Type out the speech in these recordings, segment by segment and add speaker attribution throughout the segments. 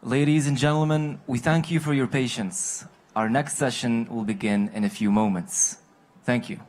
Speaker 1: Ladies and gentlemen, we thank you for your patience. Our next session will begin in a few moments. Thank you.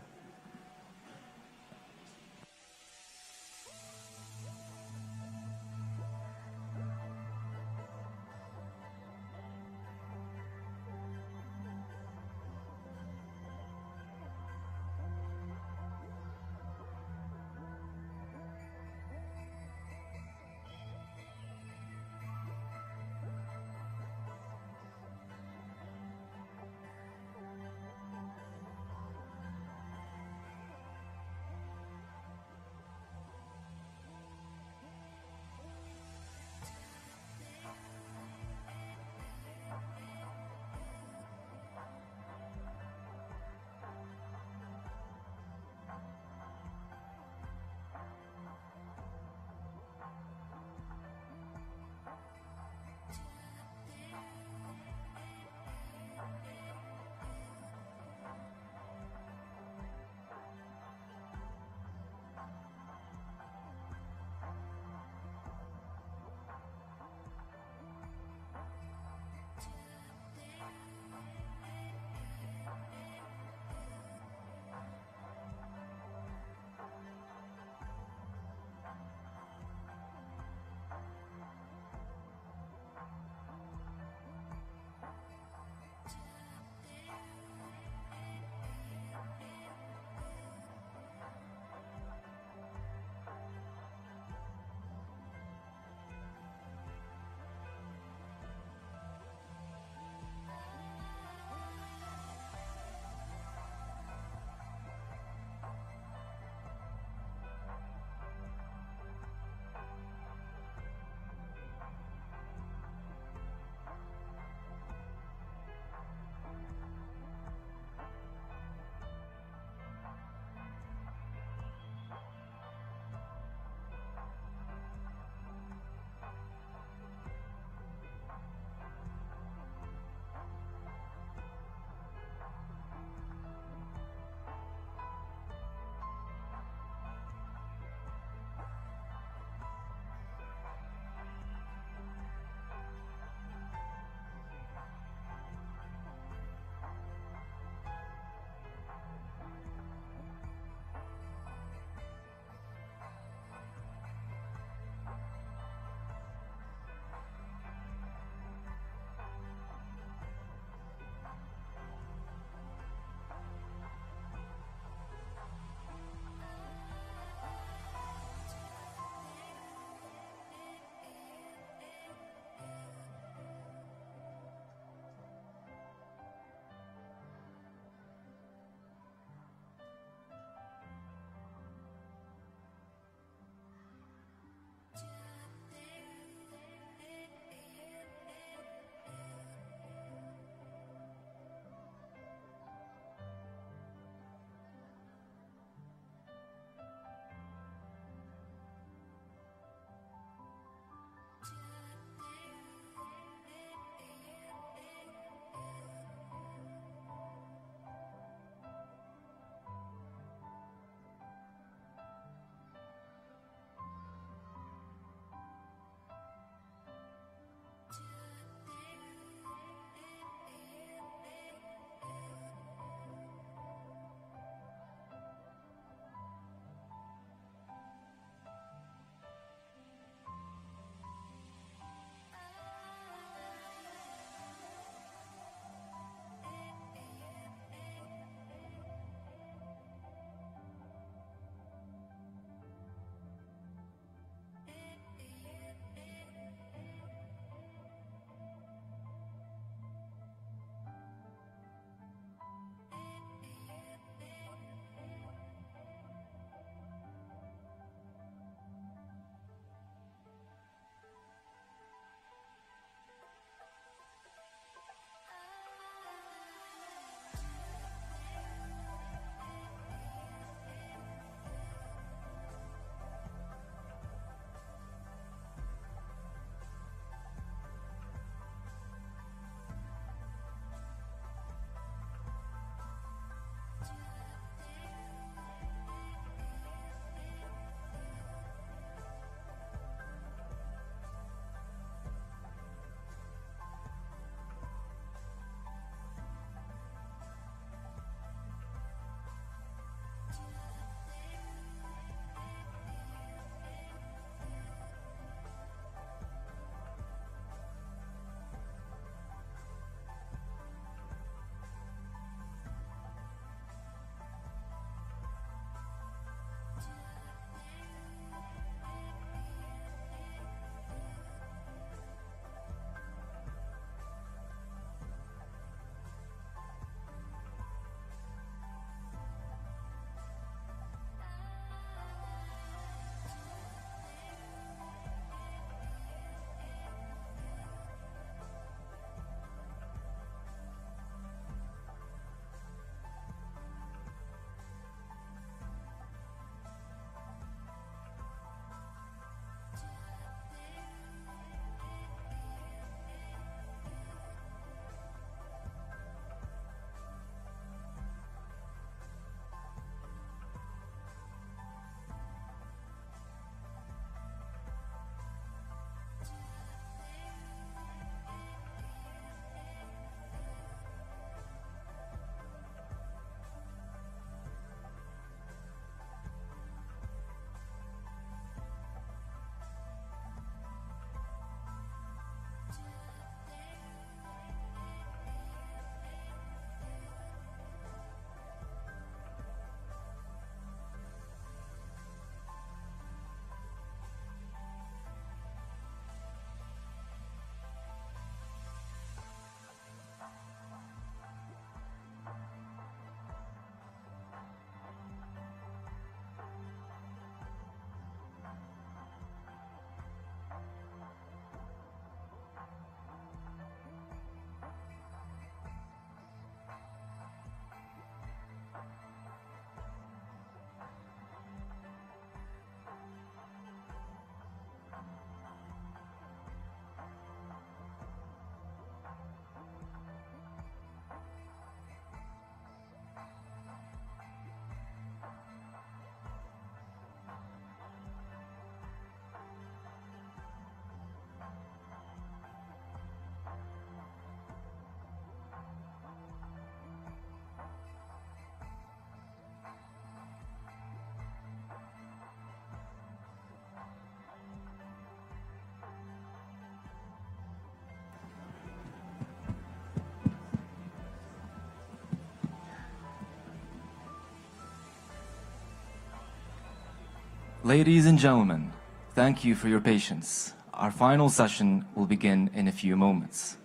Speaker 1: Ladies and gentlemen, thank you for your patience. Our final session will begin in a few moments.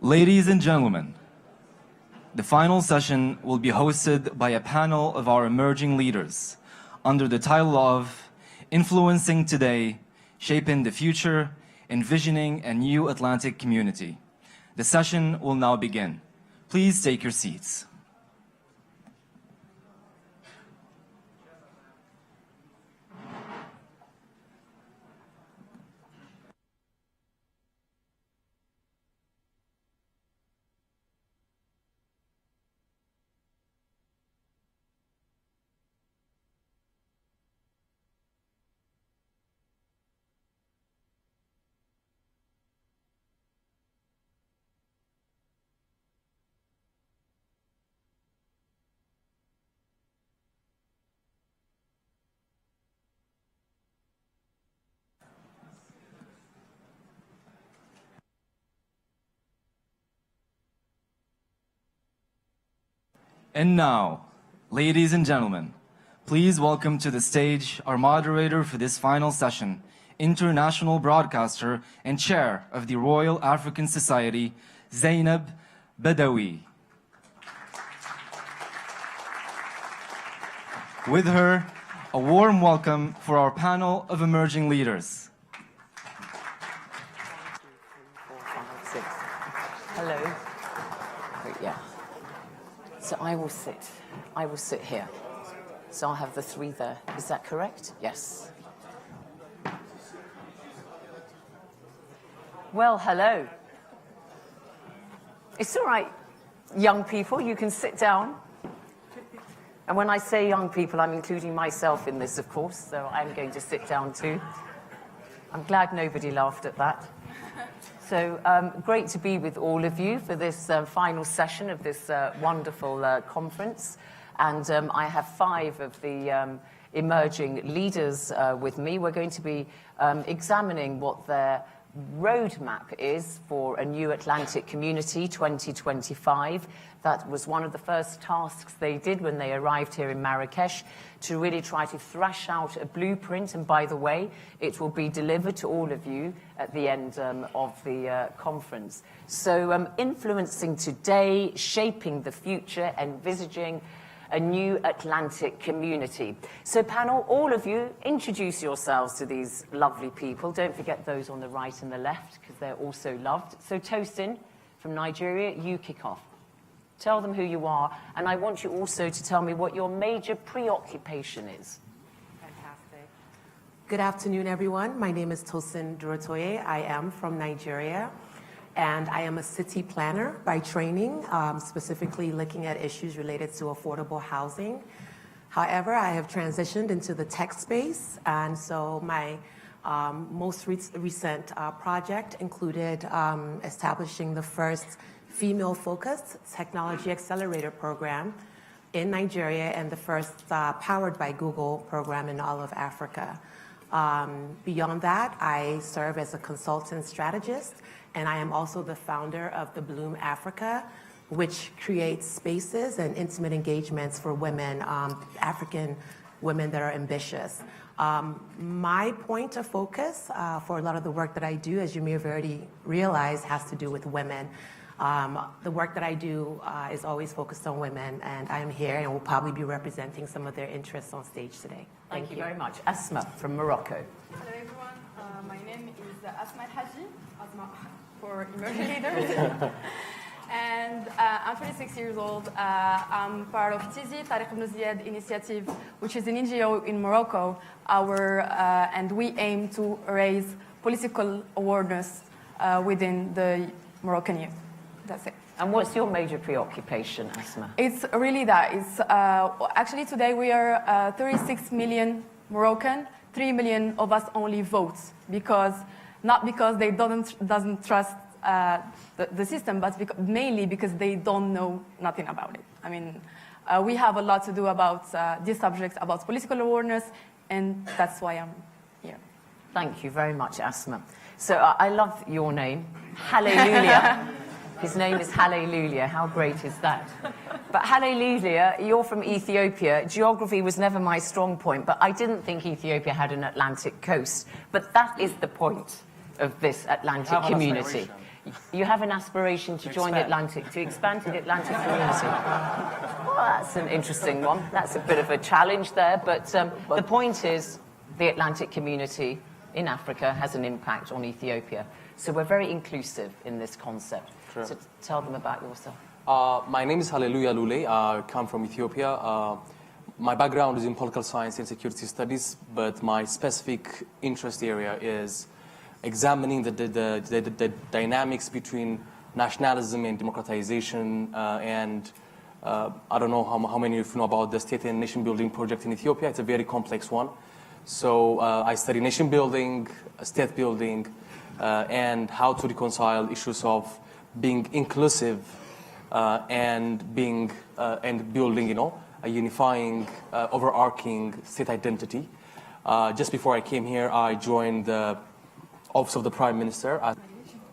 Speaker 1: Ladies and gentlemen, the final session will be hosted by a panel of our emerging leaders under the title of Influencing Today, Shaping the Future, Envisioning a New Atlantic Community. The session will now begin. Please take your seats. And now, ladies and gentlemen, please welcome to the stage our moderator for this final session, international broadcaster and chair of the Royal African Society, Zeinab Badawi. With her, a warm welcome for our panel of emerging leaders.
Speaker 2: Hello. Yeah. So I will sit here. So I'll have the three there. Is that correct? Yes. Well, hello. It's all right, young people, you can sit down. And when I say young people, I'm including myself in this, of course, so I'm going to sit down too. I'm glad nobody laughed at that. So great to be with all of you for this final session of this wonderful conference. And I have 5 of the emerging leaders with me. We're going to be examining what their roadmap is for a new Atlantic Community 2025. That was one of the first tasks they did when they arrived here in Marrakesh, to really try to thrash out a blueprint. And by the way, it will be delivered to all of you at the end of the conference. So influencing today, shaping the future, envisaging a new Atlantic community. So panel, all of you, introduce yourselves to these lovely people. Don't forget those on the right and the left, because they're also loved. So Tosin from Nigeria, you kick off. Tell them who you are, and I want you also to tell me what your major preoccupation is.
Speaker 3: Fantastic. Good afternoon, everyone. My name is Tosin Durotoye. I am from Nigeria, and I am a city planner by training, specifically looking at issues related to affordable housing. However, I have transitioned into the tech space, and so my most recent project included establishing the first female-focused technology accelerator program in Nigeria, and the first powered by Google program in all of Africa. Beyond that, I serve as a consultant strategist, and I am also the founder of the Bloom Africa, which creates spaces and intimate engagements for women, African women that are ambitious. My point of focus for a lot of the work that I do, as you may have already realized, has to do with women. The work that I do is always focused on women, and I am here and will probably be representing some of their interests on stage today.
Speaker 2: Thank you very much. Asma from Morocco.
Speaker 4: Hello everyone, my name is Asma Haji, Asma for emerging leaders. And I'm 26 years old. I'm part of TIZI, Tariq Ibn Ziyad Initiative, which is an NGO in Morocco. And we aim to raise political awareness within the Moroccan youth. That's it.
Speaker 2: And what's your major preoccupation, Asma?
Speaker 4: It's really that. It's actually today we are 36 million Moroccan. 3 million of us only vote not because they doesn't trust the system, but mainly because they don't know nothing about it. I mean, we have a lot to do about this subject, about political awareness, and that's why I'm here.
Speaker 2: Thank you very much, Asma. So I love your name, Hallelujah. His name is Hallelujah. How great is that? But Hallelujah, you're from Ethiopia. Geography was never my strong point, but I didn't think Ethiopia had an Atlantic coast. But that is the point of this Atlantic community. You have an aspiration to join the Atlantic, to expand to the Atlantic community. Well, that's an interesting one. That's a bit of a challenge there, but the point is the Atlantic community in Africa has an impact on Ethiopia. So we're very inclusive in this concept. Sure. So tell them about yourself.
Speaker 5: My name is Hallelujah Lule. I come from Ethiopia. My background is in political science and security studies, but my specific interest area is examining the dynamics between nationalism and democratization. I don't know how many of you know about the state and nation building project in Ethiopia. It's a very complex one. So I study nation building, state building, and how to reconcile issues of being inclusive and building, a unifying, overarching state identity. Just before I came here, I joined the Office of the Prime Minister.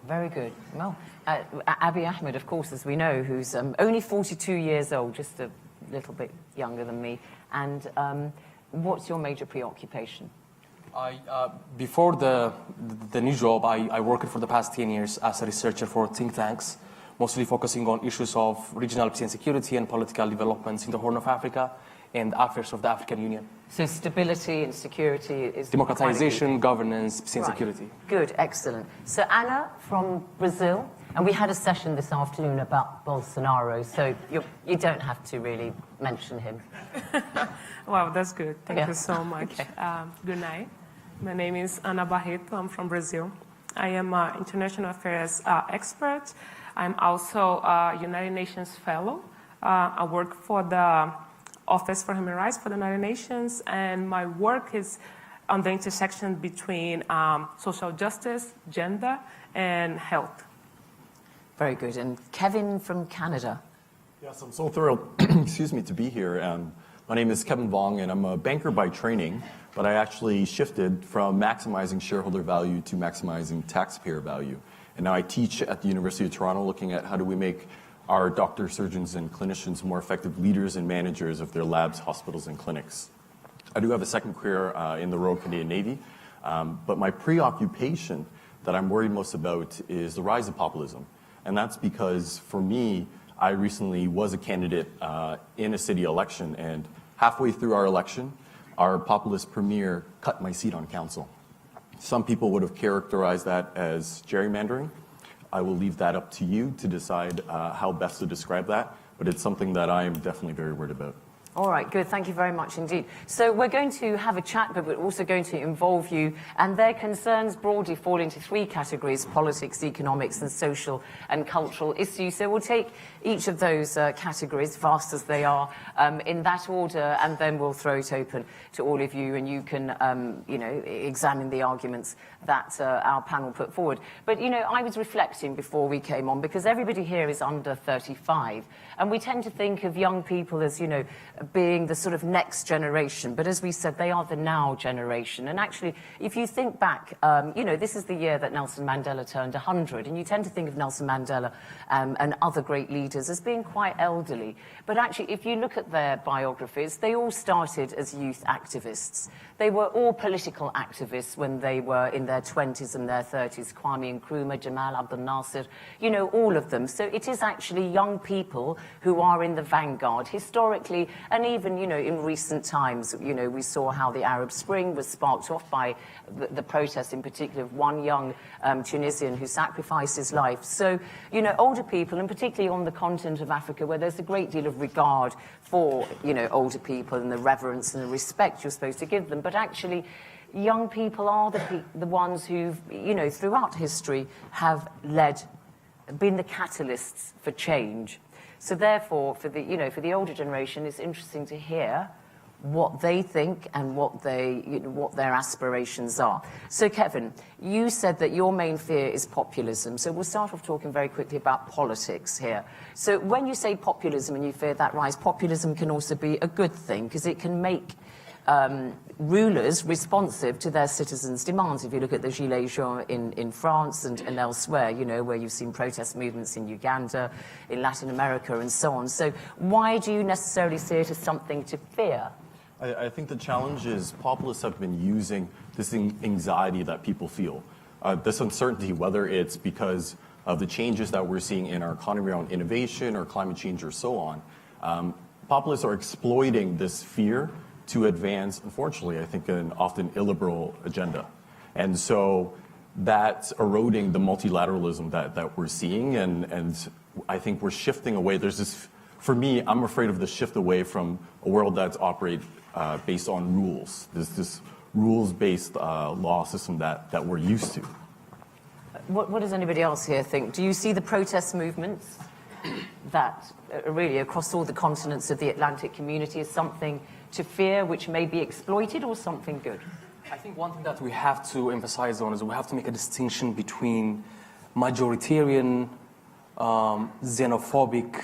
Speaker 2: Very good. Well, Abiy Ahmed, of course, as we know, who's only 42 years old, just to little bit younger than me. And what's your major preoccupation?
Speaker 5: Before the new job, I worked for the past 10 years as a researcher for think tanks, mostly focusing on issues of regional peace and security and political developments in the Horn of Africa and affairs of the African Union.
Speaker 2: So stability and security is...
Speaker 5: Democratization, governance, peace and
Speaker 2: Right.
Speaker 5: security.
Speaker 2: Good, excellent. So Anna from Brazil, and we had a session this afternoon about Bolsonaro, so you don't have to really mention him.
Speaker 6: Wow, that's good. Thank
Speaker 2: Yeah.
Speaker 6: you so much.
Speaker 2: Okay.
Speaker 6: Good night. My name is Ana Barreto. I'm from Brazil. I am an international affairs expert. I'm also a United Nations fellow. I work for the Office for Human Rights for the United Nations, and my work is on the intersection between social justice, gender, and health.
Speaker 2: Very good. And Kevin from Canada.
Speaker 7: Yes, I'm so thrilled, excuse me, to be here. My name is Kevin Vong, and I'm a banker by training, but I actually shifted from maximizing shareholder value to maximizing taxpayer value. And now I teach at the University of Toronto, looking at how do we make our doctors, surgeons, and clinicians more effective leaders and managers of their labs, hospitals, and clinics. I do have a second career in the Royal Canadian Navy, but my preoccupation that I'm worried most about is the rise of populism. And that's because, for me, I recently was a candidate in a city election, and halfway through our election, our populist premier cut my seat on council. Some people would have characterized that as gerrymandering. I will leave that up to you to decide how best to describe that, but it's something that I am definitely very worried about.
Speaker 2: All right, good. Thank you very much indeed. So we're going to have a chat, but we're also going to involve you. And their concerns broadly fall into three categories: politics, economics, and social and cultural issues. So we'll take each of those categories, vast as they are, in that order, and then we'll throw it open to all of you, and you can, examine the arguments that our panel put forward. But, I was reflecting before we came on, because everybody here is under 35, and we tend to think of young people as, being the sort of next generation. But as we said, they are the now generation. And actually, if you think back, this is the year that Nelson Mandela turned 100, and you tend to think of Nelson Mandela and other great leaders as being quite elderly. But actually, if you look at their biographies, they all started as youth activists. They were all political activists when they were in their 20s and their 30s. Kwame Nkrumah, Jamal Abdel Nasser, all of them. So it is actually young people who are in the vanguard historically, and even, in recent times, we saw how the Arab Spring was sparked off by the protests, in particular of one young Tunisian who sacrificed his life. So, older people, and particularly on the continent of Africa, where there's a great deal of regard for, older people and the reverence and the respect you're supposed to give them. But actually, young people are the ones who, throughout history have been the catalysts for change. So therefore, for the older generation, it's interesting to hear what they think and what their aspirations are. So Kevin, you said that your main fear is populism. So we'll start off talking very quickly about politics here. So when you say populism and you fear that rise, populism can also be a good thing, because it can make rulers responsive to their citizens' demands. If you look at the Gilets jaunes in France and elsewhere, where you've seen protest movements in Uganda, in Latin America, and so on. So why do you necessarily see it as something to fear?
Speaker 7: I think the challenge is populists have been using this anxiety that people feel, this uncertainty, whether it's because of the changes that we're seeing in our economy around innovation or climate change or so on. Populists are exploiting this fear to advance, unfortunately, I think, an often illiberal agenda. And so that's eroding the multilateralism that we're seeing, and I think we're shifting away. There's this, for me, I'm afraid of the shift away from a world that's operated based on rules. There's this rules-based law system that we're used to.
Speaker 2: What does anybody else here think? Do you see the protest movements that really across all the continents of the Atlantic community as something to fear, which may be exploited, or something good?
Speaker 5: I think one thing that we have to emphasize on is we have to make a distinction between majoritarian, xenophobic,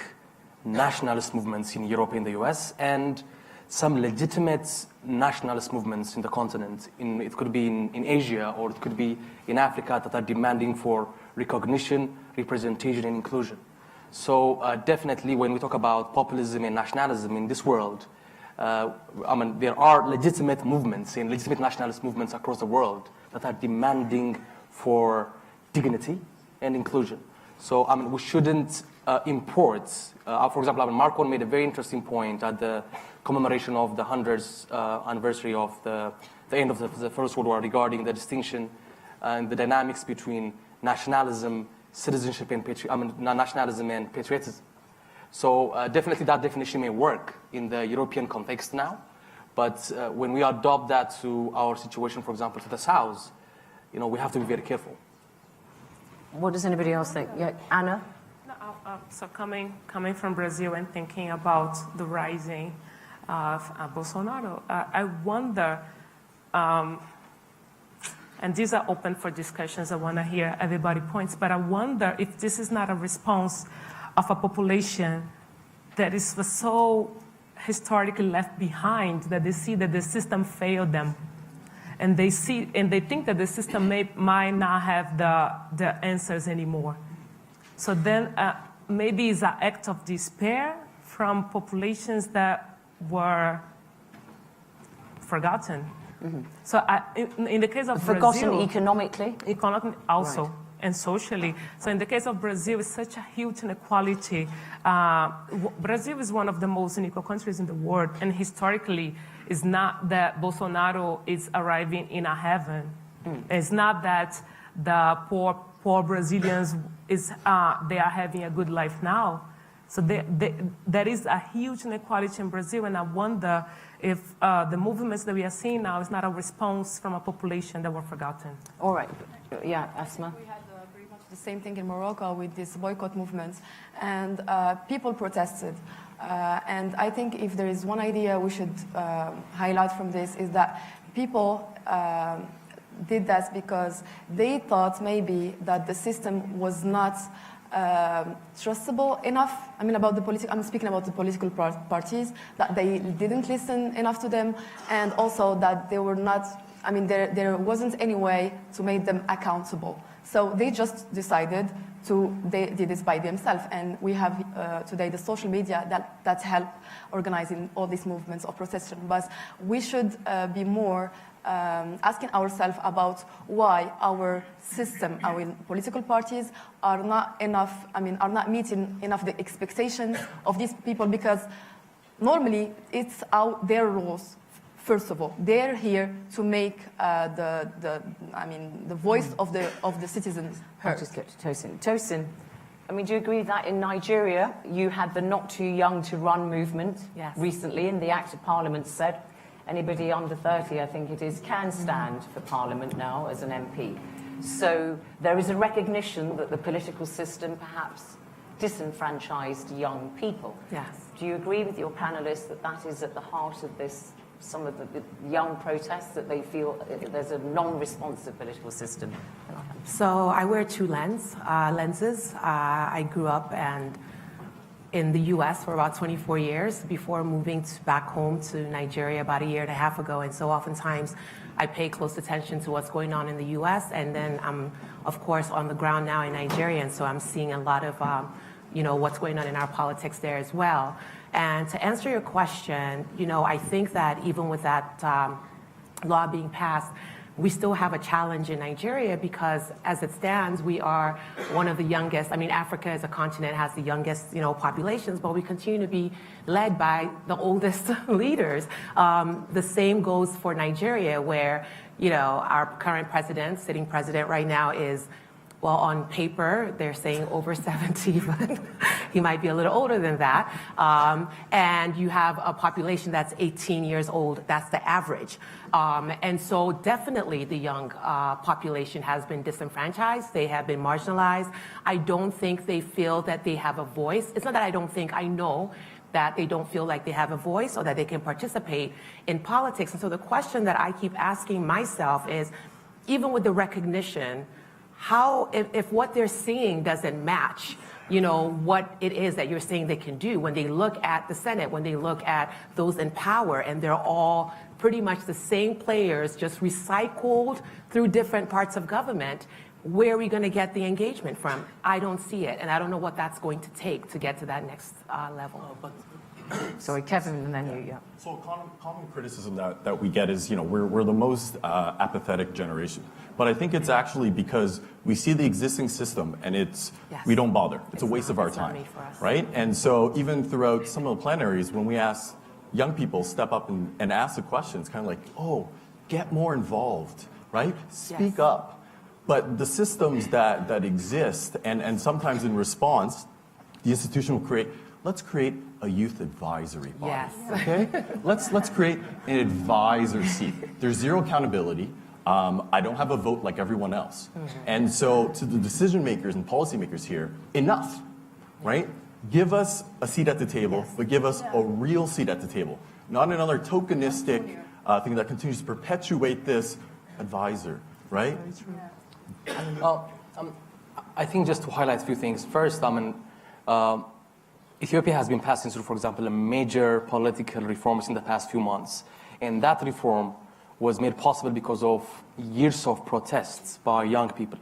Speaker 5: nationalist movements in Europe and the US, and some legitimate nationalist movements in the continent. It could be in Asia, or it could be in Africa, that are demanding for recognition, representation, and inclusion. So definitely when we talk about populism and nationalism in this world, there are legitimate movements and legitimate nationalist movements across the world that are demanding for dignity and inclusion. So we shouldn't import, for example, Marcon made a very interesting point at the commemoration of the 100th anniversary of the end of the First World War regarding the distinction and the dynamics between nationalism, citizenship, and nationalism and patriotism. So definitely that definition may work in the European context now, but when we adopt that to our situation, for example, to the South, we have to be very careful.
Speaker 2: What does anybody else think? Yeah, Anna?
Speaker 6: So coming from Brazil and thinking about the rising of Bolsonaro, I wonder, and these are open for discussions, I want to hear everybody's points, but I wonder if this is not a response of a population that was so historically left behind that they see that the system failed them. And they think that the system might not have the answers anymore. So then maybe it's an act of despair from populations that were forgotten. Mm-hmm. So in the case of
Speaker 2: forgotten
Speaker 6: Brazil,
Speaker 2: economically
Speaker 6: also.
Speaker 2: Right.
Speaker 6: And socially. So in the case of Brazil, it's such a huge inequality. Brazil is one of the most unequal countries in the world, and historically, it's not that Bolsonaro is arriving in a heaven. It's not that the poor Brazilians they are having a good life now. So there is a huge inequality in Brazil, and I wonder if the movements that we are seeing now is not a response from a population that were forgotten.
Speaker 2: All right. Yeah, Asma?
Speaker 4: We had pretty much the same thing in Morocco with this boycott movement, and people protested. And I think if there is one idea we should highlight from this is that people did that because they thought maybe that the system was not trustable enough. I'm speaking about the political parties, that they didn't listen enough to them, and also that they were not, there wasn't any way to make them accountable. So they just decided they did this by themselves, and we have today the social media that help organizing all these movements of protestation. But we should be more asking ourselves about why our system, our political parties are not are not meeting enough the expectations of these people, because normally it's their roles. First of all, they're here to make the voice of the citizens heard.
Speaker 2: I'll just get to Tosin. Tosin, do you agree that in Nigeria you had the Not Too Young to Run movement recently, and the Act of Parliament said anybody under 30, I think it is, can stand for Parliament now as an MP. So there is a recognition that the political system perhaps disenfranchised young people.
Speaker 3: Yes.
Speaker 2: Do you agree with your panelists that is at the heart of this? Some of the young protests, that they feel there's a non-responsive political system?
Speaker 3: So I wear two lenses. I grew up in the U.S. for about 24 years before moving back home to Nigeria about a year and a half ago. And so oftentimes I pay close attention to what's going on in the U.S. And then I'm, of course, on the ground now in Nigeria. And so I'm seeing a lot of, what's going on in our politics there as well. And to answer your question, I think that even with that law being passed, we still have a challenge in Nigeria, because as it stands, we are one of the youngest. Africa as a continent has the youngest, populations, but we continue to be led by the oldest leaders. The same goes for Nigeria, where, our current president, sitting president right now, is, well, on paper, they're saying over 70, but he might be a little older than that. And you have a population that's 18 years old. That's the average. And so definitely the young population has been disenfranchised. They have been marginalized. I don't think they feel that they have a voice. It's not that I don't think, I know that they don't feel like they have a voice or that they can participate in politics. And so the question that I keep asking myself is, even with the recognition, if what they're seeing doesn't match, what it is that you're saying they can do, when they look at the Senate, when they look at those in power, and they're all pretty much the same players, just recycled through different parts of government, where are we going to get the engagement from? I don't see it, and I don't know what that's going to take to get to that next level.
Speaker 2: Sorry, Kevin, and then you, yeah.
Speaker 7: So common criticism that we get is, we're the most apathetic generation. But I think it's actually because we see the existing system and we don't bother. It's a waste of our time, right? And so even throughout some of the plenaries, when we ask young people step up and ask the questions, kind of like, oh, get more involved, right? Speak up. But the systems that exist, and sometimes in response, the institution will let's create a youth advisory body.
Speaker 3: Yes.
Speaker 7: Okay? Let's create an advisor seat. There's zero accountability. I don't have a vote like everyone else. And so to the decision makers and policymakers here, enough, right? Give us a seat at the table, but give us a real seat at the table. Not another tokenistic thing that continues to perpetuate this advisor, right?
Speaker 5: I think just to highlight a few things. First, Ethiopia has been passing through, for example, a major political reforms in the past few months. And that reform was made possible because of years of protests by young people.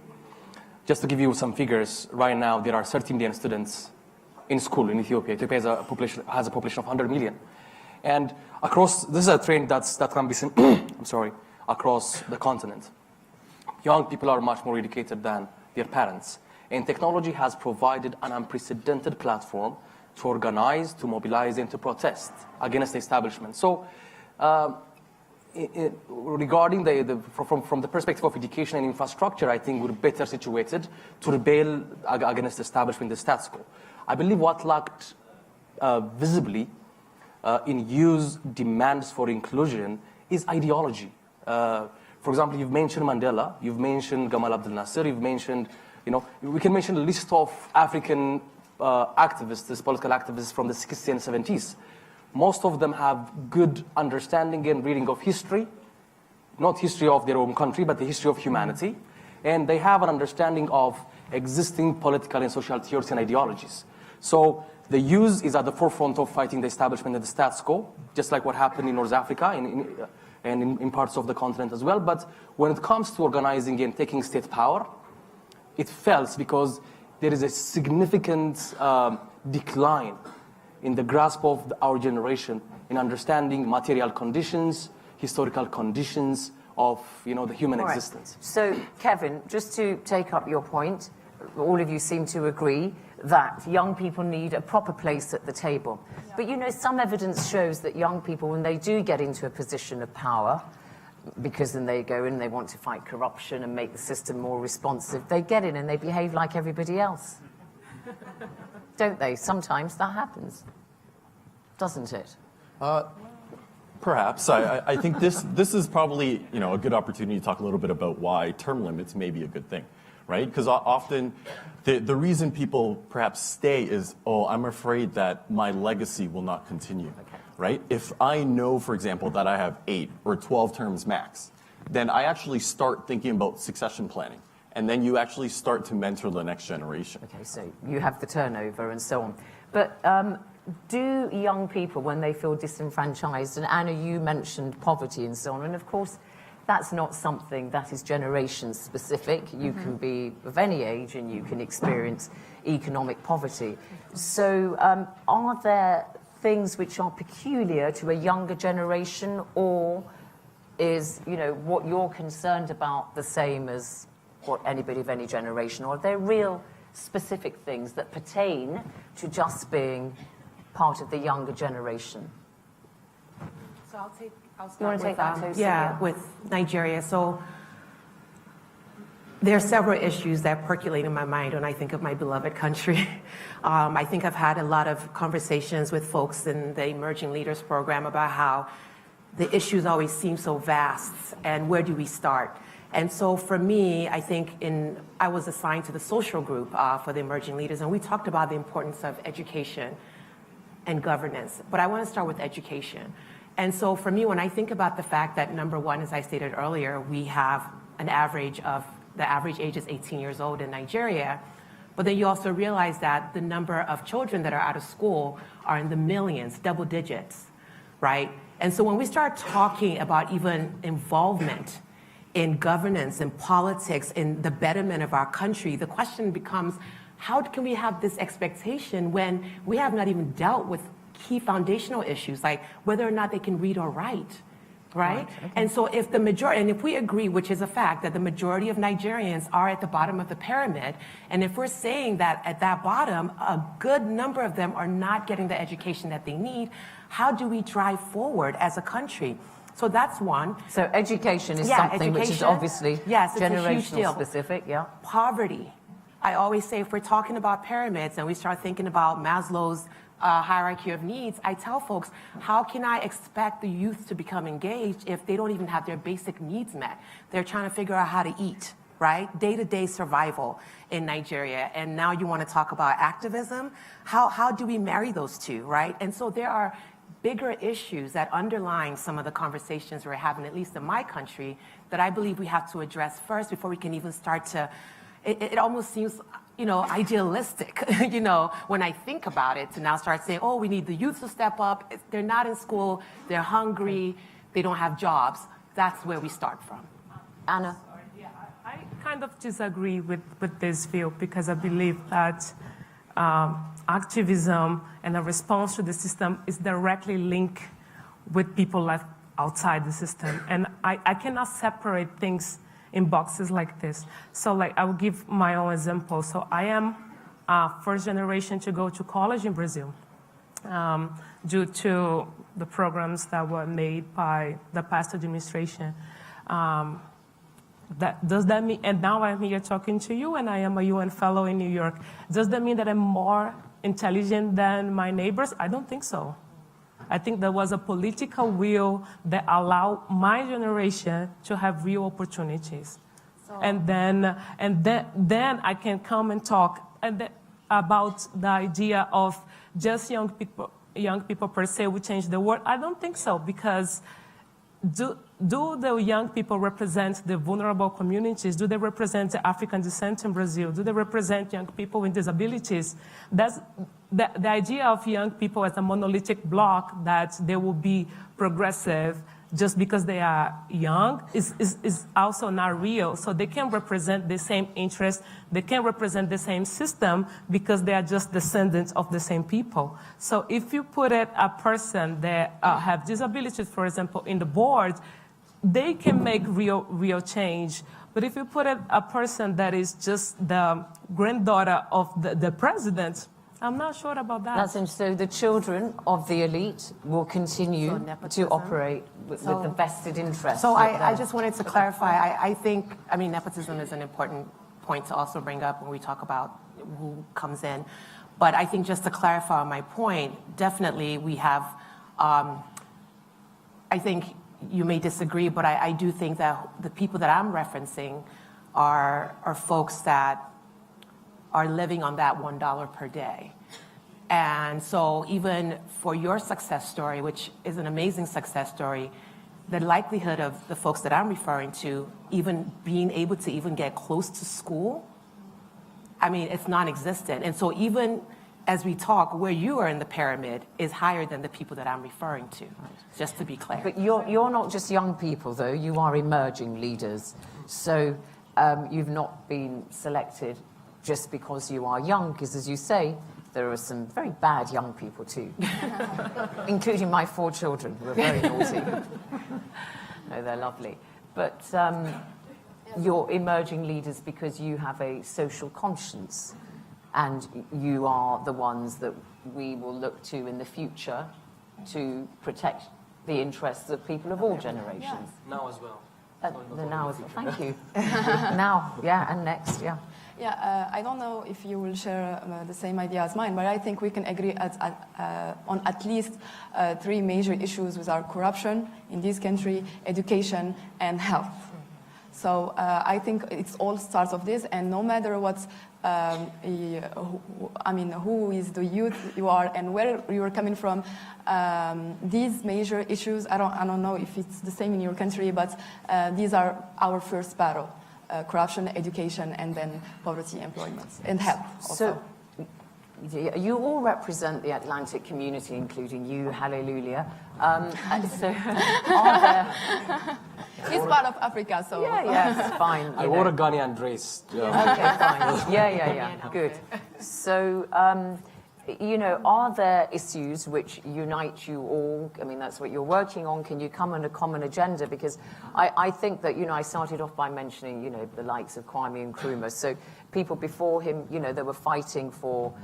Speaker 5: Just to give you some figures, right now there are 30 million students in school in Ethiopia. Ethiopia has a population of 100 million. And this is a trend that can be seen across the continent. Young people are much more educated than their parents. And technology has provided an unprecedented platform to organize, to mobilize, and to protest against the establishment. So regarding from the perspective of education and infrastructure, I think we're better situated to rebel against the establishment, the status quo. I believe what lacked visibly in youth demands for inclusion is ideology. For example, you've mentioned Mandela, you've mentioned Gamal Abdel Nasser, you've mentioned, we can mention a list of African activists, political activists from the 60s and 70s. Most of them have good understanding and reading of history, not history of their own country, but the history of humanity. And they have an understanding of existing political and social theories and ideologies. So the youth is at the forefront of fighting the establishment and the status quo, just like what happened in North Africa and in parts of the continent as well. But when it comes to organizing and taking state power, it fails because there is a significant decline in the grasp of our generation in understanding material conditions, historical conditions of the human existence.
Speaker 2: So, Kevin, just to take up your point, all of you seem to agree that young people need a proper place at the table. Yeah. But some evidence shows that young people, when they do get into a position of power, because then they go in and they want to fight corruption and make the system more responsive, they get in and they behave like everybody else. Don't they? Sometimes that happens, doesn't it?
Speaker 7: Perhaps. I think this is probably a good opportunity to talk a little bit about why term limits may be a good thing, right? Because often the reason people perhaps stay is, I'm afraid that my legacy will not continue, right? If I know, for example, that I have 8 or 12 terms max, then I actually start thinking about succession planning. And then you actually start to mentor the next generation.
Speaker 2: Okay, so you have the turnover and so on. But do young people, when they feel disenfranchised, and Anna, you mentioned poverty and so on, and of course, that's not something that is generation specific. You can be of any age and you can experience economic poverty. So are there things which are peculiar to a younger generation, or is, what you're concerned about the same as what anybody of any generation, or are there real specific things that pertain to just being part of the younger generation?
Speaker 3: So I'll start
Speaker 2: you want to take that, Tosin?
Speaker 3: With Nigeria. So there are several issues that percolate in my mind when I think of my beloved country. I think I've had a lot of conversations with folks in the Emerging Leaders Program about how the issues always seem so vast, and where do we start? And so for me, I think I was assigned to the social group for the emerging leaders, and we talked about the importance of education and governance. But I want to start with education. And so for me, when I think about the fact that, number one, as I stated earlier, we have the average age is 18 years old in Nigeria, but then you also realize that the number of children that are out of school are in the millions, double digits, right? And so when we start talking about even involvement in governance, in politics, in the betterment of our country, the question becomes, how can we have this expectation when we have not even dealt with key foundational issues, like whether or not they can read or write? Right? Okay. And so if the majority, and if we agree, which is a fact, that the majority of Nigerians are at the bottom of the pyramid, and if we're saying that at that bottom, a good number of them are not getting the education that they need, how do we drive forward as a country? So that's one.
Speaker 2: So education is something which is obviously generational specific, yeah.
Speaker 3: Poverty. I always say if we're talking about pyramids and we start thinking about Maslow's hierarchy of needs, I tell folks, how can I expect the youth to become engaged if they don't even have their basic needs met? They're trying to figure out how to eat, right? Day-to-day survival in Nigeria. And now you want to talk about activism? How do we marry those two, right? And so there are bigger issues that underline some of the conversations we're having, at least in my country, that I believe we have to address first before we can even start to, it almost seems, idealistic, when I think about it, to now start saying, oh, we need the youth to step up. They're not in school, they're hungry, they don't have jobs. That's where we start from.
Speaker 2: Anna?
Speaker 6: Yeah, I kind of disagree with this view because I believe that activism and a response to the system is directly linked with people left outside the system. And I cannot separate things in boxes like this. So I will give my own example. So I am first generation to go to college in Brazil due to the programs that were made by the past administration. Does that mean, and now I'm here talking to you and I am a UN fellow in New York. Does that mean that I'm more intelligent than my neighbors? I don't think so. I think there was a political will that allowed my generation to have real opportunities. And then I can come and talk about the idea of just young people per se will change the world. I don't think so, because do the young people represent the vulnerable communities? Do they represent the African descent in Brazil? Do they represent young people with disabilities? That's the idea of young people as a monolithic block that they will be progressive just because they are young is also not real. So they can represent the same interests, they can represent the same system because they are just descendants of the same people. So if you put a person that have disabilities, for example, in the board, they can make real change. But if you put a person that is just the granddaughter of the president, I'm not sure about that.
Speaker 2: That's interesting. So the children of the elite will continue to operate with the vested interest.
Speaker 3: So I just wanted to clarify. I think, nepotism is an important point to also bring up when we talk about who comes in. But I think just to clarify my point, definitely we have, I think you may disagree, but I do think that the people that I'm referencing are folks that are living on that $1 per day. And so even for your success story, which is an amazing success story, the likelihood of the folks that I'm referring to even being able to even get close to school, it's non-existent. And so even as we talk, where you are in the pyramid is higher than the people that I'm referring to, just to be clear.
Speaker 2: But you're not just young people, though. You are emerging leaders. So you've not been selected just because you are young, because as you say, there are some very bad young people too, including my 4 children who are very naughty. No, they're lovely. But you're emerging leaders because you have a social conscience, and you are the ones that we will look to in the future to protect the interests of people of all generations.
Speaker 5: Now as well.
Speaker 2: Now as well. Thank you. Now, yeah, and next, yeah.
Speaker 4: Yeah, I don't know if you will share the same idea as mine, but I think we can agree on at least 3 major issues with our corruption in this country: education and health. So I think it all starts of this, and no matter what's, who is the youth you are and where you are coming from, these major issues, I don't know if it's the same in your country, but these are our first battle. Corruption, education, and then poverty, employment, and health also.
Speaker 2: So you all represent the Atlantic community, including you, hallelujah. So
Speaker 4: He's part of Africa, so.
Speaker 2: Yeah, it's fine.
Speaker 5: I wore a Ghanaian dress.
Speaker 2: Okay, fine. Yeah. Good. So, are there issues which unite you all? I mean, that's what you're working on. Can you come on a common agenda? Because I think that, I started off by mentioning, the likes of Kwame Nkrumah. So people before him, they were fighting for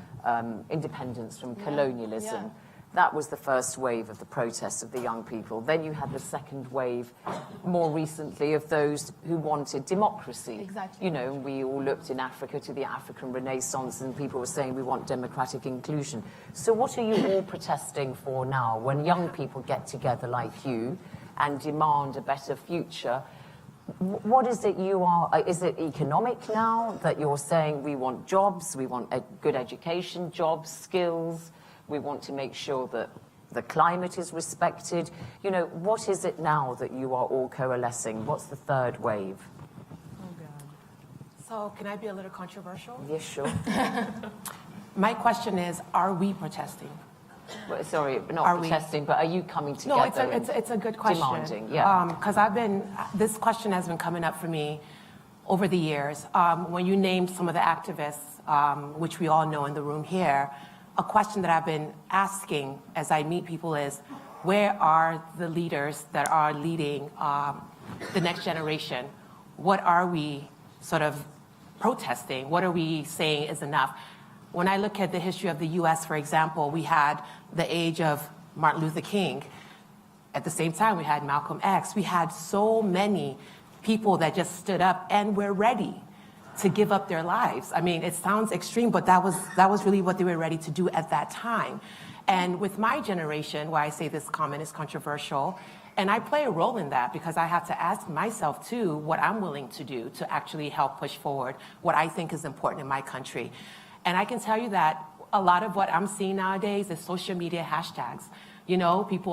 Speaker 2: independence from colonialism.
Speaker 4: Yeah.
Speaker 2: That was the first wave of the protests of the young people. Then you had the second wave, more recently, of those who wanted democracy.
Speaker 4: Exactly.
Speaker 2: We all looked in Africa to the African Renaissance, and people were saying we want democratic inclusion. So what are you all protesting for now? When young people get together like you and demand a better future, what is it you are? Is it economic now that you're saying we want jobs, we want a good education, jobs, skills? We want to make sure that the climate is respected. What is it now that you are all coalescing? What's the third wave?
Speaker 3: Oh, God. So can I be a little controversial?
Speaker 2: Yes, sure.
Speaker 3: My question is, are we protesting?
Speaker 2: Well, sorry, not
Speaker 3: Are
Speaker 2: protesting, but are you coming together?
Speaker 3: No, it's a good question.
Speaker 2: Demanding, yeah.
Speaker 3: Because this question has been coming up for me over the years. When you named some of the activists, which we all know in the room here, a question that I've been asking as I meet people is, where are the leaders that are leading the next generation? What are we sort of protesting? What are we saying is enough? When I look at the history of the US, for example, we had the age of Martin Luther King. At the same time, we had Malcolm X. We had so many people that just stood up and were ready to give up their lives. I mean, it sounds extreme, but that was really what they were ready to do at that time. And with my generation, why I say this comment is controversial, and I play a role in that because I have to ask myself too what I'm willing to do to actually help push forward what I think is important in my country. And I can tell you that a lot of what I'm seeing nowadays is social media hashtags.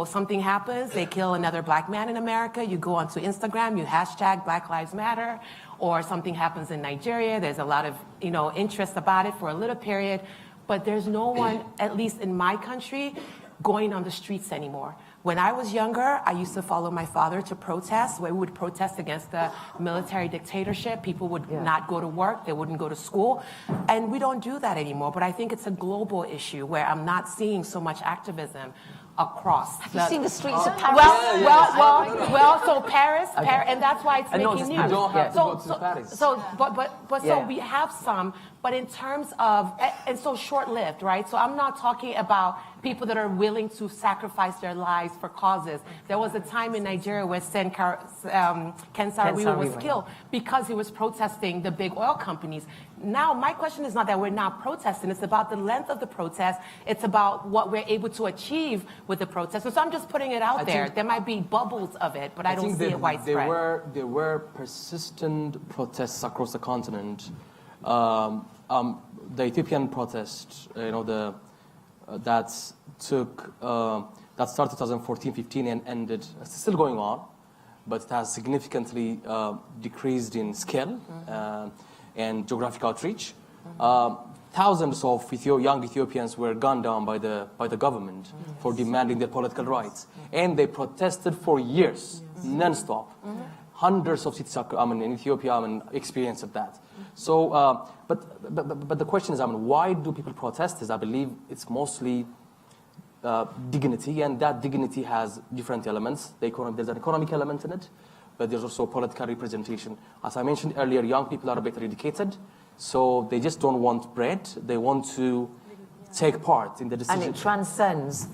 Speaker 3: Something happens, they kill another black man in America, you go onto Instagram, you hashtag Black Lives Matter, or something happens in Nigeria, there's a lot of, interest about it for a little period, but there's no one, at least in my country, going on the streets anymore. When I was younger, I used to follow my father to protest, where we would protest against the military dictatorship. People would not go to work, they wouldn't go to school, and we don't do that anymore. But I think it's a global issue where I'm not seeing so much activism across.
Speaker 2: Have you seen the streets of Paris?
Speaker 3: Well, so Paris, and that's why it's making news.
Speaker 5: You don't have to go to Paris.
Speaker 3: So we have some, but in terms of, and so short-lived, right? So I'm not talking about people that are willing to sacrifice their lives for causes. There was a time in Nigeria where Ken Saro-Wiwa was killed because he was protesting the big oil companies. Now, my question is not that we're not protesting. It's about the length of the protest. It's about what we're able to achieve with the protest. So I'm just putting it out there. There might be bubbles of it, but I don't see it widespread.
Speaker 5: There were persistent protests across the continent. The Ethiopian protest, that started 2014-15 and ended. It's still going on, but it has significantly decreased in scale and geographic outreach. Thousands of young Ethiopians were gunned down by the government for demanding their political rights, and they protested for years, non-stop. Hundreds of cities in Ethiopia experienced that. So, but the question is, why do people protest? I believe it's mostly dignity, and that dignity has different elements. There's an economic element in it, but there's also political representation. As I mentioned earlier, young people are better educated, so they just don't want bread. They want to take part in the decision.
Speaker 2: And it transcends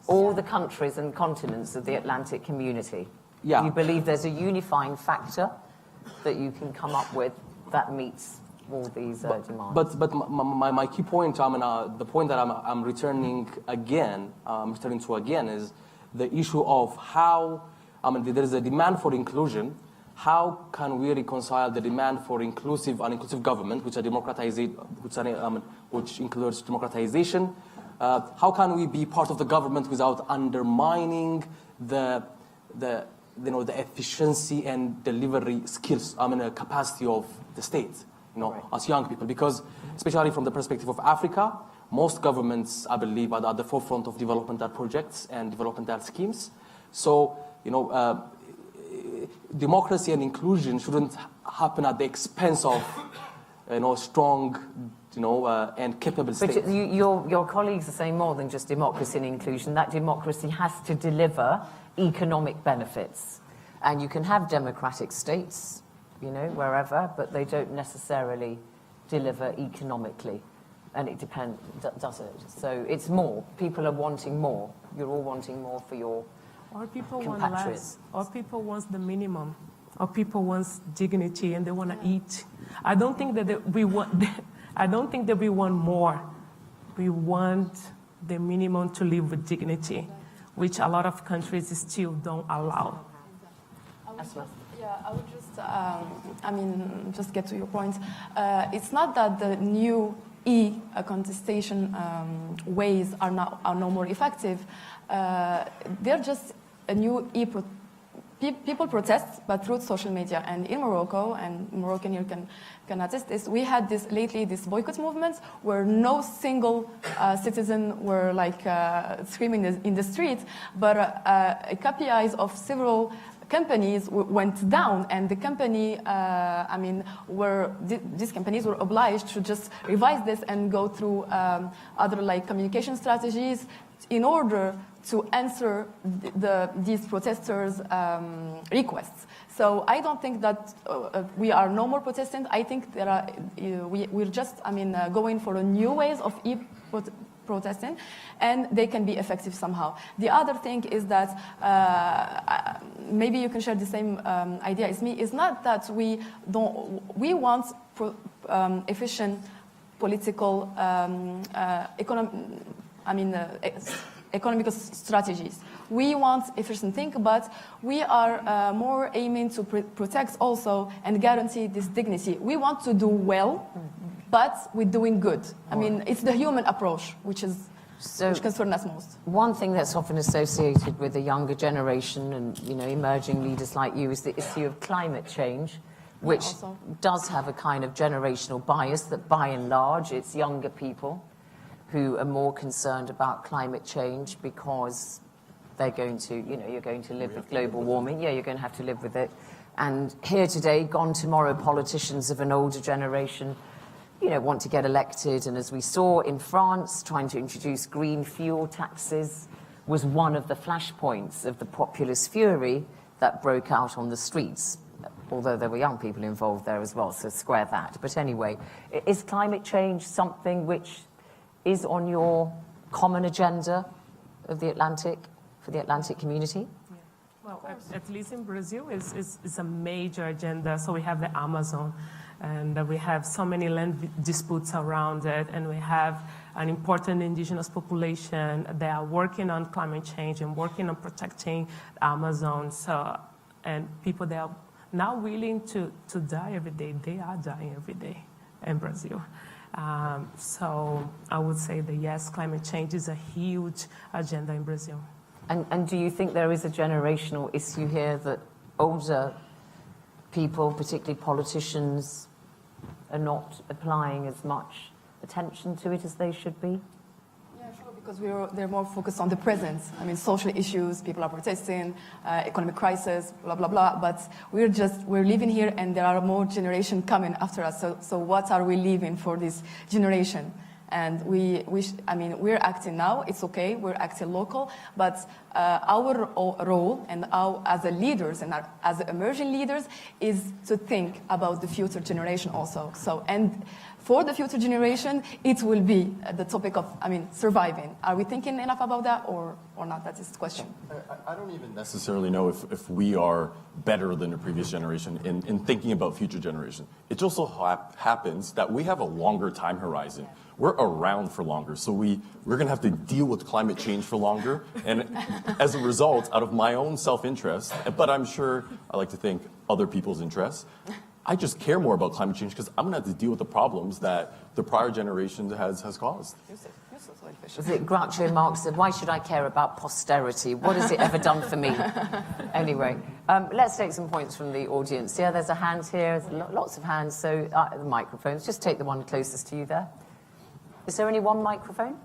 Speaker 2: all the countries and continents of the Atlantic community.
Speaker 5: Yeah.
Speaker 2: You believe there's a unifying factor that you can come up with that meets all these demands.
Speaker 5: But my key point, the point that I'm returning to again is the issue of how, there is a demand for inclusion. How can we reconcile the demand for inclusive government, which includes democratization? How can we be part of the government without undermining the efficiency and delivery skills, capacity of the state, as young people? Because, especially from the perspective of Africa, most governments, I believe, are at the forefront of developmental projects and developmental schemes. So, democracy and inclusion shouldn't happen at the expense of, strong, and capable states.
Speaker 2: But your colleagues are saying more than just democracy and inclusion. That democracy has to deliver economic benefits. And you can have democratic states, wherever, but they don't necessarily deliver economically. And it depends, does it? So it's more. People are wanting more. You're all wanting more for your
Speaker 6: Or people
Speaker 2: compatriots.
Speaker 6: want less. Or people want the minimum. Or people want dignity and they want to eat. I don't think that we want. I don't think that we want more. We want the minimum to live with dignity, which a lot of countries still don't allow.
Speaker 4: I would just, just get to your point. It's not that the new contestation ways are no more effective. They're just a new people protest, but through social media. And in Morocco, and Moroccan here can attest this, we had this boycott movements where no single citizen were screaming in the streets, but KPIs of several companies went down, and the company, these companies were obliged to just revise this and go through other communication strategies in order to answer these protesters' requests. So I don't think that we are no more protesting. I think there are we're just going for a new ways of protesting, and they can be effective somehow. The other thing is that maybe you can share the same idea as me. Is not that we want efficient political economic strategies. We want efficient thing, but we are more aiming to protect also and guarantee this dignity. We want to do well, but we're doing good. It's the human approach, which concerns us most.
Speaker 2: One thing that's often associated with the younger generation and emerging leaders like you is the issue of climate change, which does have a kind of generational bias that by and large it's younger people who are more concerned about climate change because they're going to, you're going to live with global warming. Yeah, you're going to have to live with it. And here today, gone tomorrow, politicians of an older generation, want to get elected. And as we saw in France, trying to introduce green fuel taxes was one of the flashpoints of the populist fury that broke out on the streets. Although there were young people involved there as well, so square that. But anyway, is climate change something which is on your common agenda of the Atlantic, for the Atlantic community?
Speaker 6: Yeah. Well, at least in Brazil, it's a major agenda. So we have the Amazon, and we have so many land disputes around it, and we have an important indigenous population that are working on climate change and working on protecting the Amazon. So, and people that are now willing to die every day, they are dying every day in Brazil. So I would say that yes, climate change is a huge agenda in Brazil.
Speaker 2: And do you think there is a generational issue here that older people, particularly politicians, are not applying as much attention to it as they should be?
Speaker 4: Yeah, sure, because they're more focused on the present. Social issues, people are protesting, economic crisis, blah, blah, blah. But we're living here, and there are more generations coming after us. So what are we leaving for this generation? And we're acting now. It's okay. We're acting local, but our role and as a leaders and as emerging leaders is to think about the future generation also. So and for the future generation, it will be the topic of surviving. Are we thinking enough about that or not? That is the question.
Speaker 7: I don't even necessarily know if we are better than the previous generation in thinking about future generation. It just so happens that we have a longer time horizon. We're around for longer, so we're going to have to deal with climate change for longer. And as a result, out of my own self-interest, but I'm sure I like to think other people's interests, I just care more about climate change because I'm going to have to deal with the problems that the prior generation has caused.
Speaker 2: Was it Groucho Marx said, "Why should I care about posterity? What has it ever done for me?" Anyway, let's take some points from the audience. Yeah, there's a hand here, there's lots of hands, so the microphones. Just take the one closest to you there. Is there only one microphone?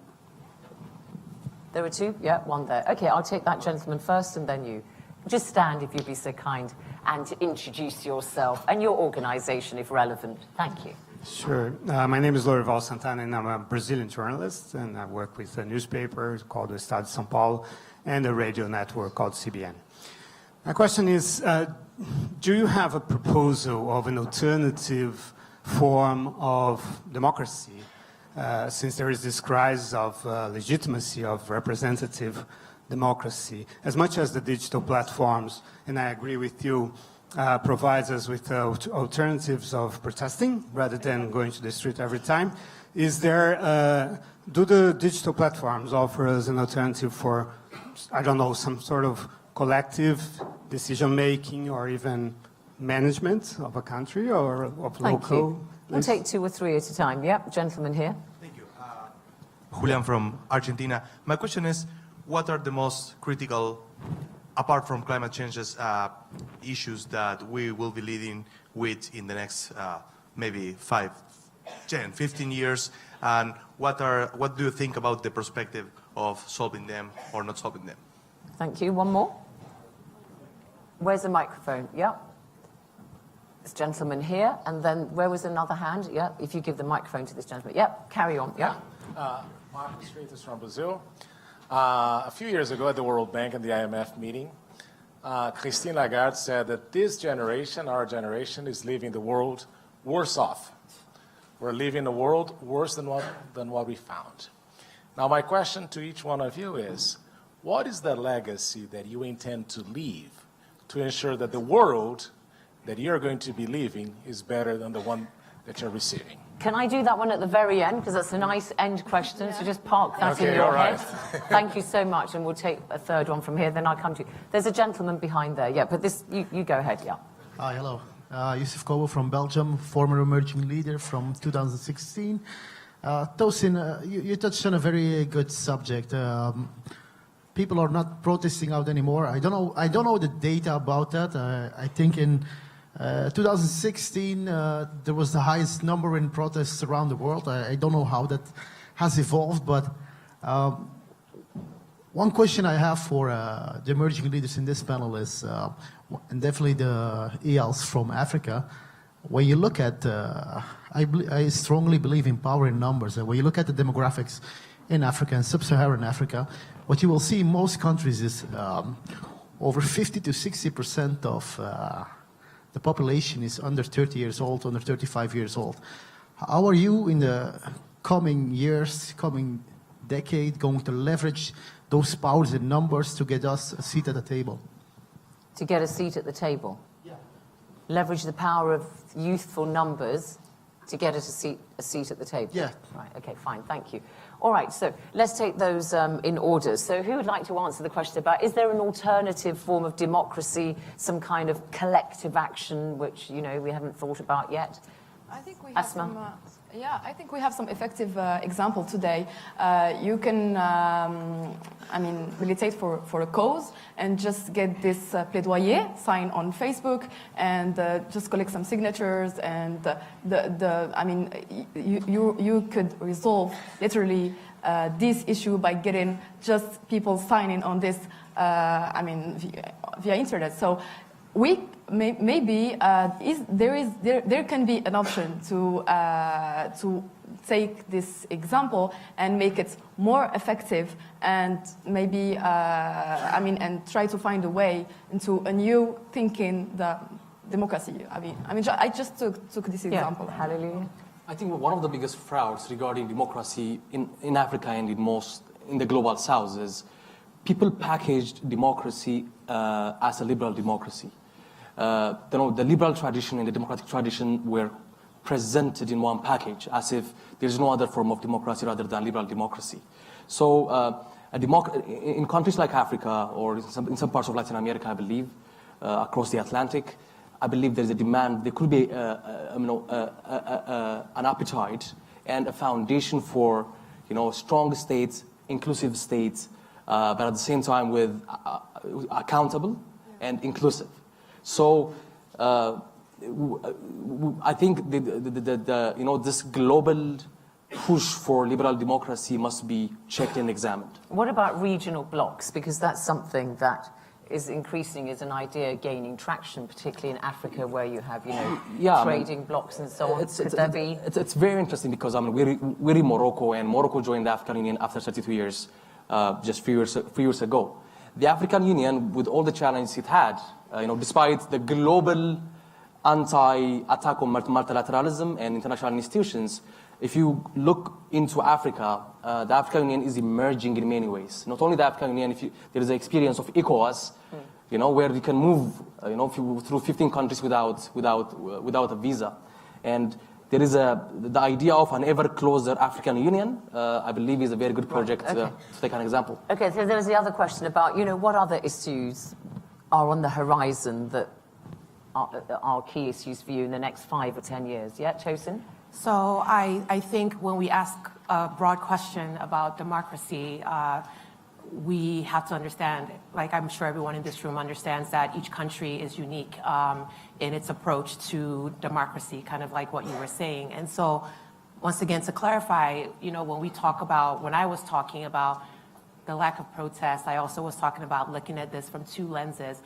Speaker 2: There are two? Yeah, one there. Okay, I'll take that gentleman first and then you. just stand if you'd be so kind and introduce yourself and your organization if relevant. Thank you.
Speaker 8: Sure. My name is Lorival Santana, and I'm a Brazilian journalist, and I work with a newspaper called the Estado de São Paulo and a radio network called CBN. My question is, do you have a proposal of an alternative form of democracy, since there is this crisis of legitimacy of representative democracy, as much as the digital platforms, and I agree with you, provides us with alternatives of protesting rather than going to the street every time. Is there, do the digital platforms offer us an alternative for, I don't know, some sort of collective decision-making or even management of a country or of
Speaker 2: Thank
Speaker 8: local?
Speaker 2: you. We'll take 2 or 3 at a time. Yep, gentleman here.
Speaker 9: Thank you. Julian from Argentina. My question is, what are the most critical, apart from climate changes, issues that we will be leading with in the next maybe 5, 10, 15 years? And what do you think about the perspective of solving them or not solving them?
Speaker 2: Thank you. One more. Where's the microphone? Yep. This gentleman here, and then where was another hand? Yep. If you give the microphone to this gentleman. Yep. Carry on. Yep.
Speaker 10: Marcos Freitas from Brazil. A few years ago at the World Bank and the IMF meeting, Christine Lagarde said that this generation, our generation, is leaving the world worse off. We're leaving the world worse than what we found. Now, my question to each one of you is, what is the legacy that you intend to leave to ensure that the world that you're going to be leaving is better than the one that you're receiving?
Speaker 2: Can I do that one at the very end? Because that's a nice end question, so just park that in your head. Thank you so much, and we'll take a third one from here, then I'll come to you. There's a gentleman behind there, yeah, but this, you go ahead, yeah.
Speaker 11: Hi, hello. Yusuf Kobo from Belgium, former emerging leader from 2016. Tosin, you touched on a very good subject. People are not protesting out anymore. I don't know the data about that. I think in 2016 there was the highest number in protests around the world. I don't know how that has evolved, but one question I have for the emerging leaders in this panel is, and definitely the ELs from Africa, when you look at, I strongly believe in power in numbers, and when you look at the demographics in Africa and sub-Saharan Africa, what you will see in most countries is over 50 to 60% of the population is under 30 years old, under 35 years old. How are you in the coming years, coming decade, going to leverage those powers in numbers to get us a seat at the table?
Speaker 2: To get a seat at the table?
Speaker 11: Yeah.
Speaker 2: Leverage the power of youthful numbers to get us a seat at the table?
Speaker 11: Yeah.
Speaker 2: Right, okay, fine, thank you. All right, so let's take those in order. So who would like to answer the question about, is there an alternative form of democracy, some kind of collective action, which, you know, we haven't thought about yet?
Speaker 4: I think we have
Speaker 2: Asma?
Speaker 4: some, I think we have some effective example today. You can, militate for a cause and just get this plaidoyer sign on Facebook and just collect some signatures and you could resolve literally this issue by getting just people signing on this, via internet. So we maybe there can be an option to take this example and make it more effective and maybe and try to find a way into a new thinking the democracy. I just took this example.
Speaker 2: Hallelujah.
Speaker 5: I think one of the biggest frauds regarding democracy in Africa and in the global south is people packaged democracy as a liberal democracy. The liberal tradition and the democratic tradition were presented in one package as if there's no other form of democracy rather than liberal democracy. So in countries like Africa or in some parts of Latin America, I believe, across the Atlantic, I believe there's a demand, there could be an appetite and a foundation for strong states, inclusive states, but at the same time with accountable and inclusive. So I think this global push for liberal democracy must be checked and examined.
Speaker 2: What about regional blocs? Because that's something that is increasing as an idea gaining traction, particularly in Africa, where you have, trading blocks and so on.
Speaker 5: It's very interesting because we're in Morocco, and Morocco joined the African Union after 32 years, just few years ago. The African Union, with all the challenges it had, despite the global anti-attack on multilateralism and international institutions, if you look into Africa, the African Union is emerging in many ways. Not only the African Union, there is an experience of ECOWAS, where you can move, through 15 countries without a visa, and there is the idea of an ever closer African Union. I believe is a very good project to take an example.
Speaker 2: Okay, so there's the other question about what other issues are on the horizon that are key issues for you in the next 5 or 10 years. Yeah, Tosin?
Speaker 3: So I think when we ask a broad question about democracy, we have to understand, like I'm sure everyone in this room understands, that each country is unique in its approach to democracy, kind of like what you were saying. And so once again, to clarify, when I was talking about the lack of protest, I also was talking about looking at this from 2 lenses.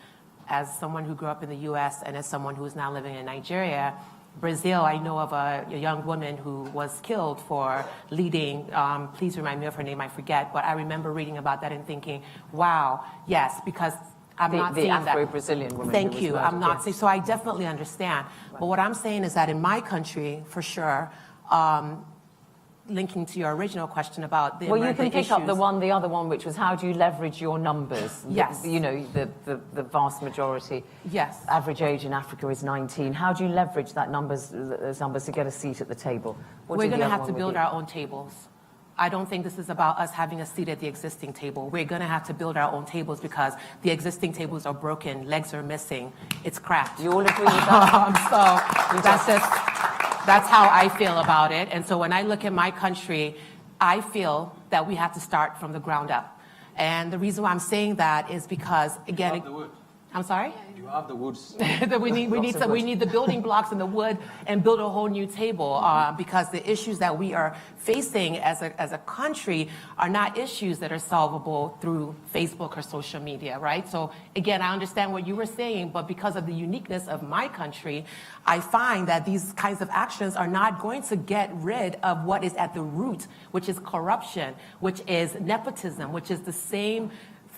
Speaker 3: As someone who grew up in the US and as someone who is now living in Nigeria, Brazil, I know of a young woman who was killed for leading, please remind me of her name, I forget, but I remember reading about that and thinking, wow, yes, because I'm not saying that.
Speaker 2: The Afro-Brazilian woman.
Speaker 3: Thank you, I'm not saying, so I definitely understand. But what I'm saying is that in my country, for sure, linking to your original question about the
Speaker 2: you can pick
Speaker 3: issues.
Speaker 2: up the other one, which was how do you leverage your numbers?
Speaker 3: Yes.
Speaker 2: The vast majority.
Speaker 3: Yes.
Speaker 2: Average age in Africa is 19. How do you leverage those numbers to get a seat at the table?
Speaker 3: We're going to have to build our own tables. I don't think this is about us having a seat at the existing table. We're going to have to build our own tables because the existing tables are broken, legs are missing, it's cracked.
Speaker 2: You all agree with that?
Speaker 3: So that's how I feel about it. And so when I look at my country, I feel that we have to start from the ground up. And the reason why I'm saying that is because, again, I'm sorry?
Speaker 5: You have the woods.
Speaker 3: we need the building blocks and the wood and build a whole new table because the issues that we are facing as a country are not issues that are solvable through Facebook or social media, right? So again, I understand what you were saying, but because of the uniqueness of my country, I find that these kinds of actions are not going to get rid of what is at the root, which is corruption, which is nepotism, which is the same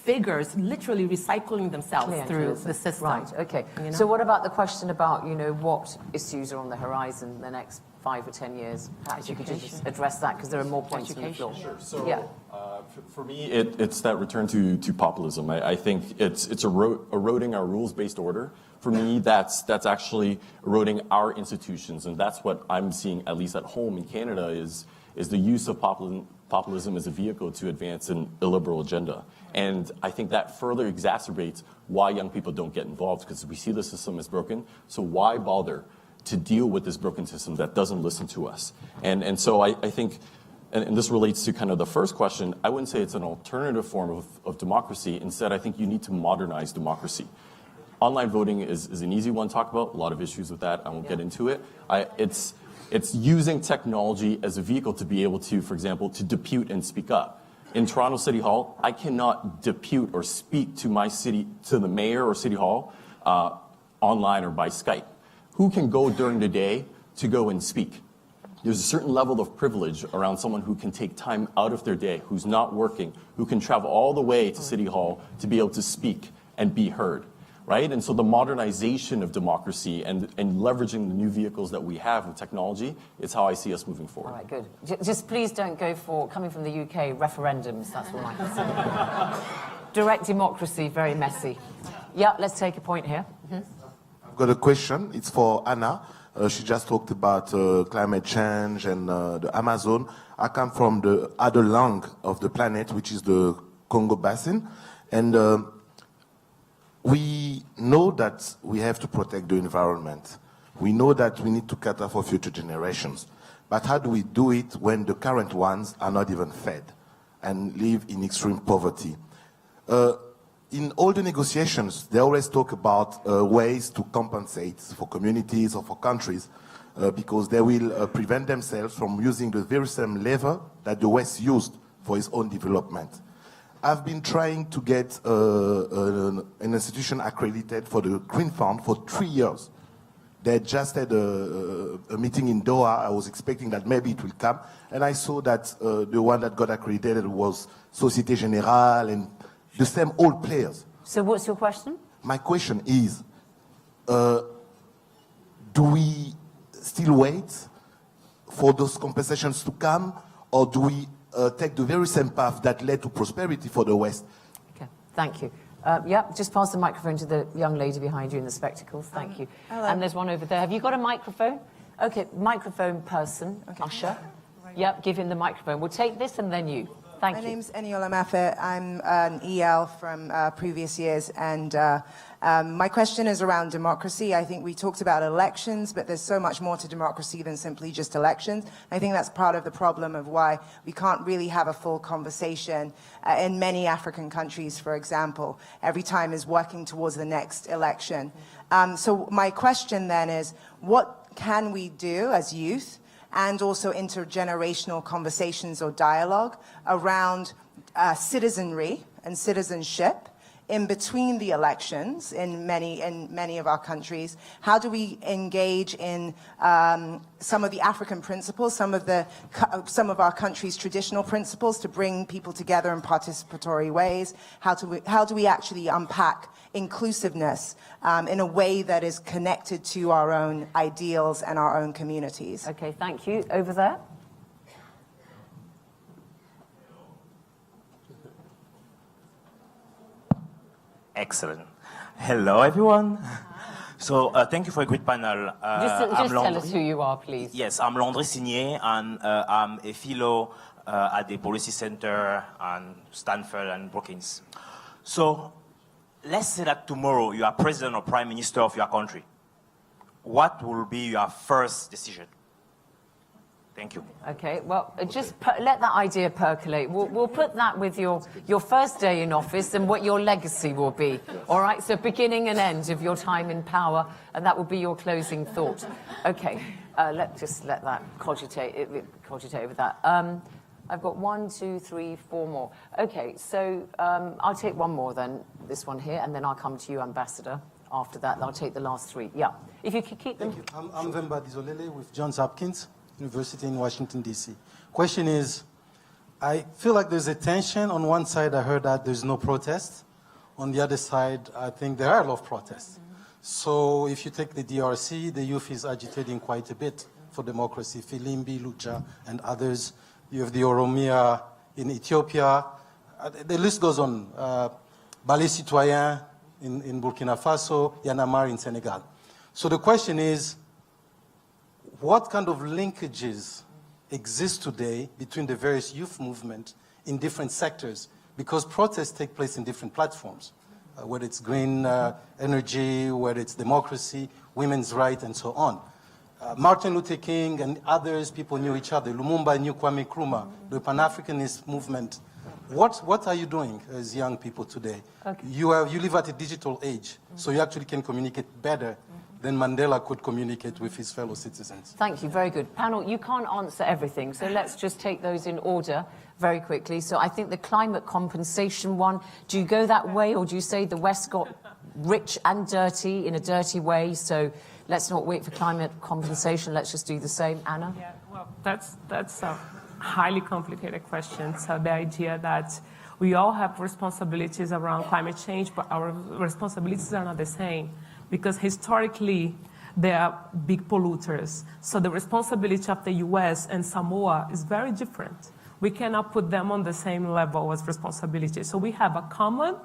Speaker 3: figures literally recycling themselves through the system.
Speaker 2: Right, okay. So what about the question about, what issues are on the horizon in the next 5 or 10 years? Perhaps you could just address that because there are more points on the floor.
Speaker 7: Sure. So for me, it's that return to populism. I think it's eroding our rules-based order. For me, that's actually eroding our institutions, and that's what I'm seeing, at least at home in Canada, is the use of populism as a vehicle to advance an illiberal agenda. And I think that further exacerbates why young people don't get involved, because we see the system is broken. So why bother to deal with this broken system that doesn't listen to us? And so I think, and this relates to kind of the first question, I wouldn't say it's an alternative form of democracy. Instead, I think you need to modernize democracy. Online voting is an easy one to talk about. A lot of issues with that. I won't get into it. It's using technology as a vehicle to be able to, for example, to depute and speak up. In Toronto City Hall, I cannot depute or speak to the mayor or City Hall online or by Skype. Who can go during the day to go and speak? There's a certain level of privilege around someone who can take time out of their day, who's not working, who can travel all the way to City Hall to be able to speak and be heard. Right? And so the modernization of democracy and leveraging the new vehicles that we have with technology is how I see us moving forward.
Speaker 2: All right, good. Just please don't go for, coming from the UK, referendums. That's all I can say. Direct democracy, very messy. Yeah, let's take a point here.
Speaker 12: I've got a question. It's for Anna. She just talked about climate change and the Amazon. I come from the other lung of the planet, which is the Congo Basin. And we know that we have to protect the environment. We know that we need to cater for future generations. But how do we do it when the current ones are not even fed and live in extreme poverty? In all the negotiations, they always talk about ways to compensate for communities or for countries because they will prevent themselves from using the very same lever that the West used for its own development. I've been trying to get an institution accredited for the Green Fund for 3 years. They just had a meeting in Doha. I was expecting that maybe it will come. And I saw that the one that got accredited was Société Générale and the same old players.
Speaker 2: So what's your question?
Speaker 12: My question is, do we still wait for those compensations to come, or do we take the very same path that led to prosperity for the West?
Speaker 2: Okay, thank you. Yeah, just pass the microphone to the young lady behind you in the spectacles. Thank you.
Speaker 13: Hello.
Speaker 2: And there's one over there. Have you got a microphone? Okay, microphone person, usher. Yep, give him the microphone. We'll take this and then you. Thank you.
Speaker 13: My name's Eniola Mafet. I'm an EL from previous years, and my question is around democracy. I think we talked about elections, but there's so much more to democracy than simply just elections. I think that's part of the problem of why we can't really have a full conversation in many African countries, for example. Every time is working towards the next election. So my question then is, what can we do as youth and also intergenerational conversations or dialogue around citizenry and citizenship in between the elections in many of our countries? How do we engage in some of the African principles, some of our countries' traditional principles to bring people together in participatory ways? How do we actually unpack inclusiveness in a way that is connected to our own ideals and our own communities?
Speaker 2: Okay, thank you. Over there.
Speaker 14: Excellent. Hello, everyone. So thank you for a great panel.
Speaker 2: Just tell us who you are, please.
Speaker 14: Yes, I'm Landry Signé, and I'm a fellow at the Policy Center and Stanford and Brookings. So let's say that tomorrow you are president or prime minister of your country. What will be your first decision? Thank you.
Speaker 2: Okay, well, just let that idea percolate. We'll put that with your first day in office and what your legacy will be. All right, so beginning and end of your time in power, and that will be your closing thought. Okay, let's let that cogitate over that. I've got 1, 2, 3, 4 more. Okay, so I'll take one more then, this one here, and then I'll come to you, Ambassador. After that, I'll take the last 3. Yeah, if you could keep them.
Speaker 15: Thank you. I'm Vemba Dizolele with Johns Hopkins University in Washington, D.C. Question is, I feel like there's a tension. On one side, I heard that there's no protest. On the other side, I think there are a lot of protests. So if you take the DRC, the youth is agitating quite a bit for democracy. Filimbi, Lucha, and others. You have the Oromia in Ethiopia. The list goes on. Balai Citoyen in Burkina Faso, Yanamar in Senegal. So the question is, what kind of linkages exist today between the various youth movements in different sectors? Because protests take place in different platforms, whether it's green energy, whether it's democracy, women's rights, and so on. Martin Luther King and others, people knew each other. Lumumba knew Kwame Nkrumah, the Pan-Africanist movement. What are you doing as young people today? Okay. You live at a digital age, so you actually can communicate better than Mandela could communicate with his fellow citizens.
Speaker 2: Thank you, very good. Panel, you can't answer everything, so let's just take those in order very quickly. So I think the climate compensation one, do you go that way, or do you say the West got rich and dirty in a dirty way, so let's not wait for climate compensation, let's just do the same? Anna?
Speaker 6: Yeah, well, that's a highly complicated question. So the idea that we all have responsibilities around climate change, but our responsibilities are not the same. Because historically, they are big polluters. So the responsibility of the US and Samoa is very different. We cannot put them on the same level as responsibility. So we have a common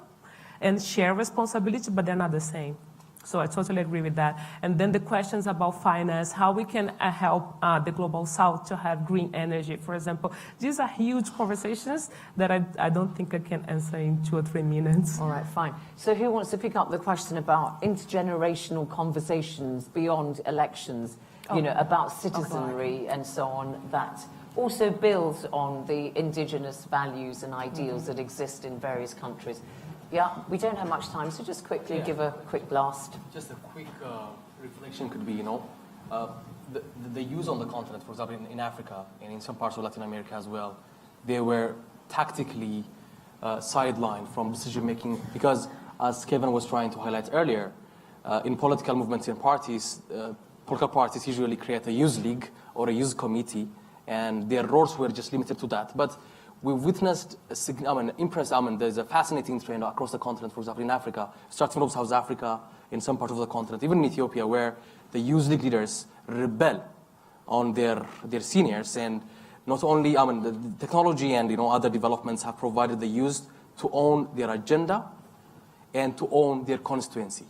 Speaker 6: and shared responsibility, but they're not the same. So I totally agree with that. And then the questions about finance, how we can help the Global South to have green energy, for example. These are huge conversations that I don't think I can answer in 2 or 3 minutes.
Speaker 2: All right, fine. So who wants to pick up the question about intergenerational conversations beyond elections, about citizenry and so on, that also builds on the indigenous values and ideals that exist in various countries? Yeah, we don't have much time, so just quickly give a quick blast.
Speaker 5: Just a quick reflection could be, the youth on the continent, for example, in Africa and in some parts of Latin America as well, they were tactically sidelined from decision making because, as Kevin was trying to highlight earlier, in political movements and parties, political parties usually create a youth league or a youth committee, and their roles were just limited to that. But we've witnessed, there's a fascinating trend across the continent, for example, in Africa, starting from South Africa, in some part of the continent, even in Ethiopia, where the youth league leaders rebel on their seniors. And not only, the technology and other developments have provided the youth to own their agenda and to own their constituency.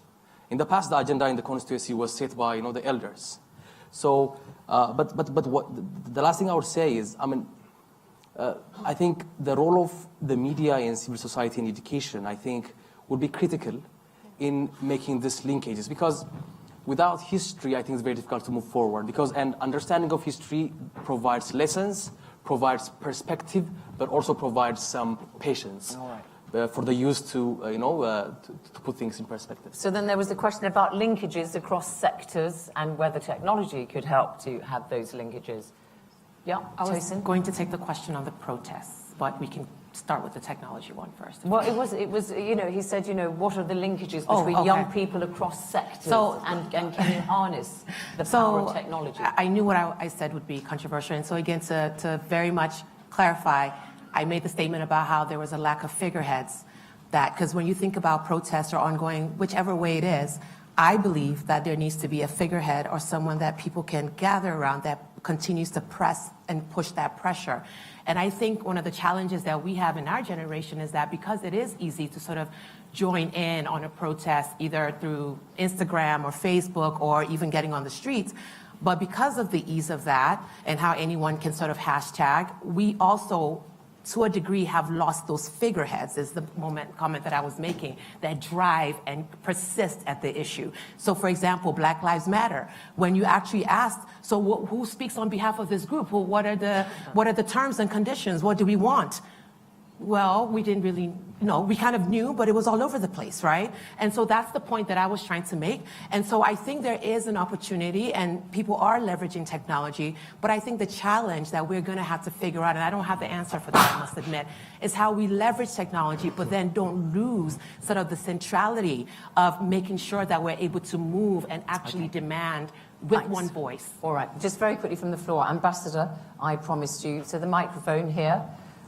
Speaker 5: In the past, the agenda in the constituency was set by the elders. So, but what the last thing I would say is, I think the role of the media and civil society in education, I think, would be critical in making these linkages, because without history, I think it's very difficult to move forward, because an understanding of history provides lessons, provides perspective, but also provides some patience for the youth to put things in perspective.
Speaker 2: So then there was a question about linkages across sectors and whether technology could help to have those linkages. Yeah,
Speaker 3: I was going to take the question on the protests, but we can start with the technology one first.
Speaker 2: Well, it was. He said, what are the linkages between young people across sectors, and can you harness the power of technology?
Speaker 3: I knew what I said would be controversial, and so again, to very much clarify, I made the statement about how there was a lack of figureheads. Because when you think about protests or ongoing, whichever way it is, I believe that there needs to be a figurehead or someone that people can gather around that continues to press and push that pressure. And I think one of the challenges that we have in our generation is that because it is easy to sort of join in on a protest, either through Instagram or Facebook or even getting on the streets, but because of the ease of that and how anyone can sort of hashtag, we also, to a degree, have lost those figureheads, is the comment that I was making, that drive and persist at the issue. So, for example, Black Lives Matter. When you actually asked, so who speaks on behalf of this group? Well, what are the terms and conditions? What do we want? Well, we didn't really know. We kind of knew, but it was all over the place, right? And so that's the point that I was trying to make. And so I think there is an opportunity, and people are leveraging technology, but I think the challenge that we're going to have to figure out, and I don't have the answer for that, I must admit, is how we leverage technology, but then don't lose sort of the centrality of making sure that we're able to move and actually demand with one voice.
Speaker 2: All right, just very quickly from the floor. Ambassador, I promised you, so the microphone here.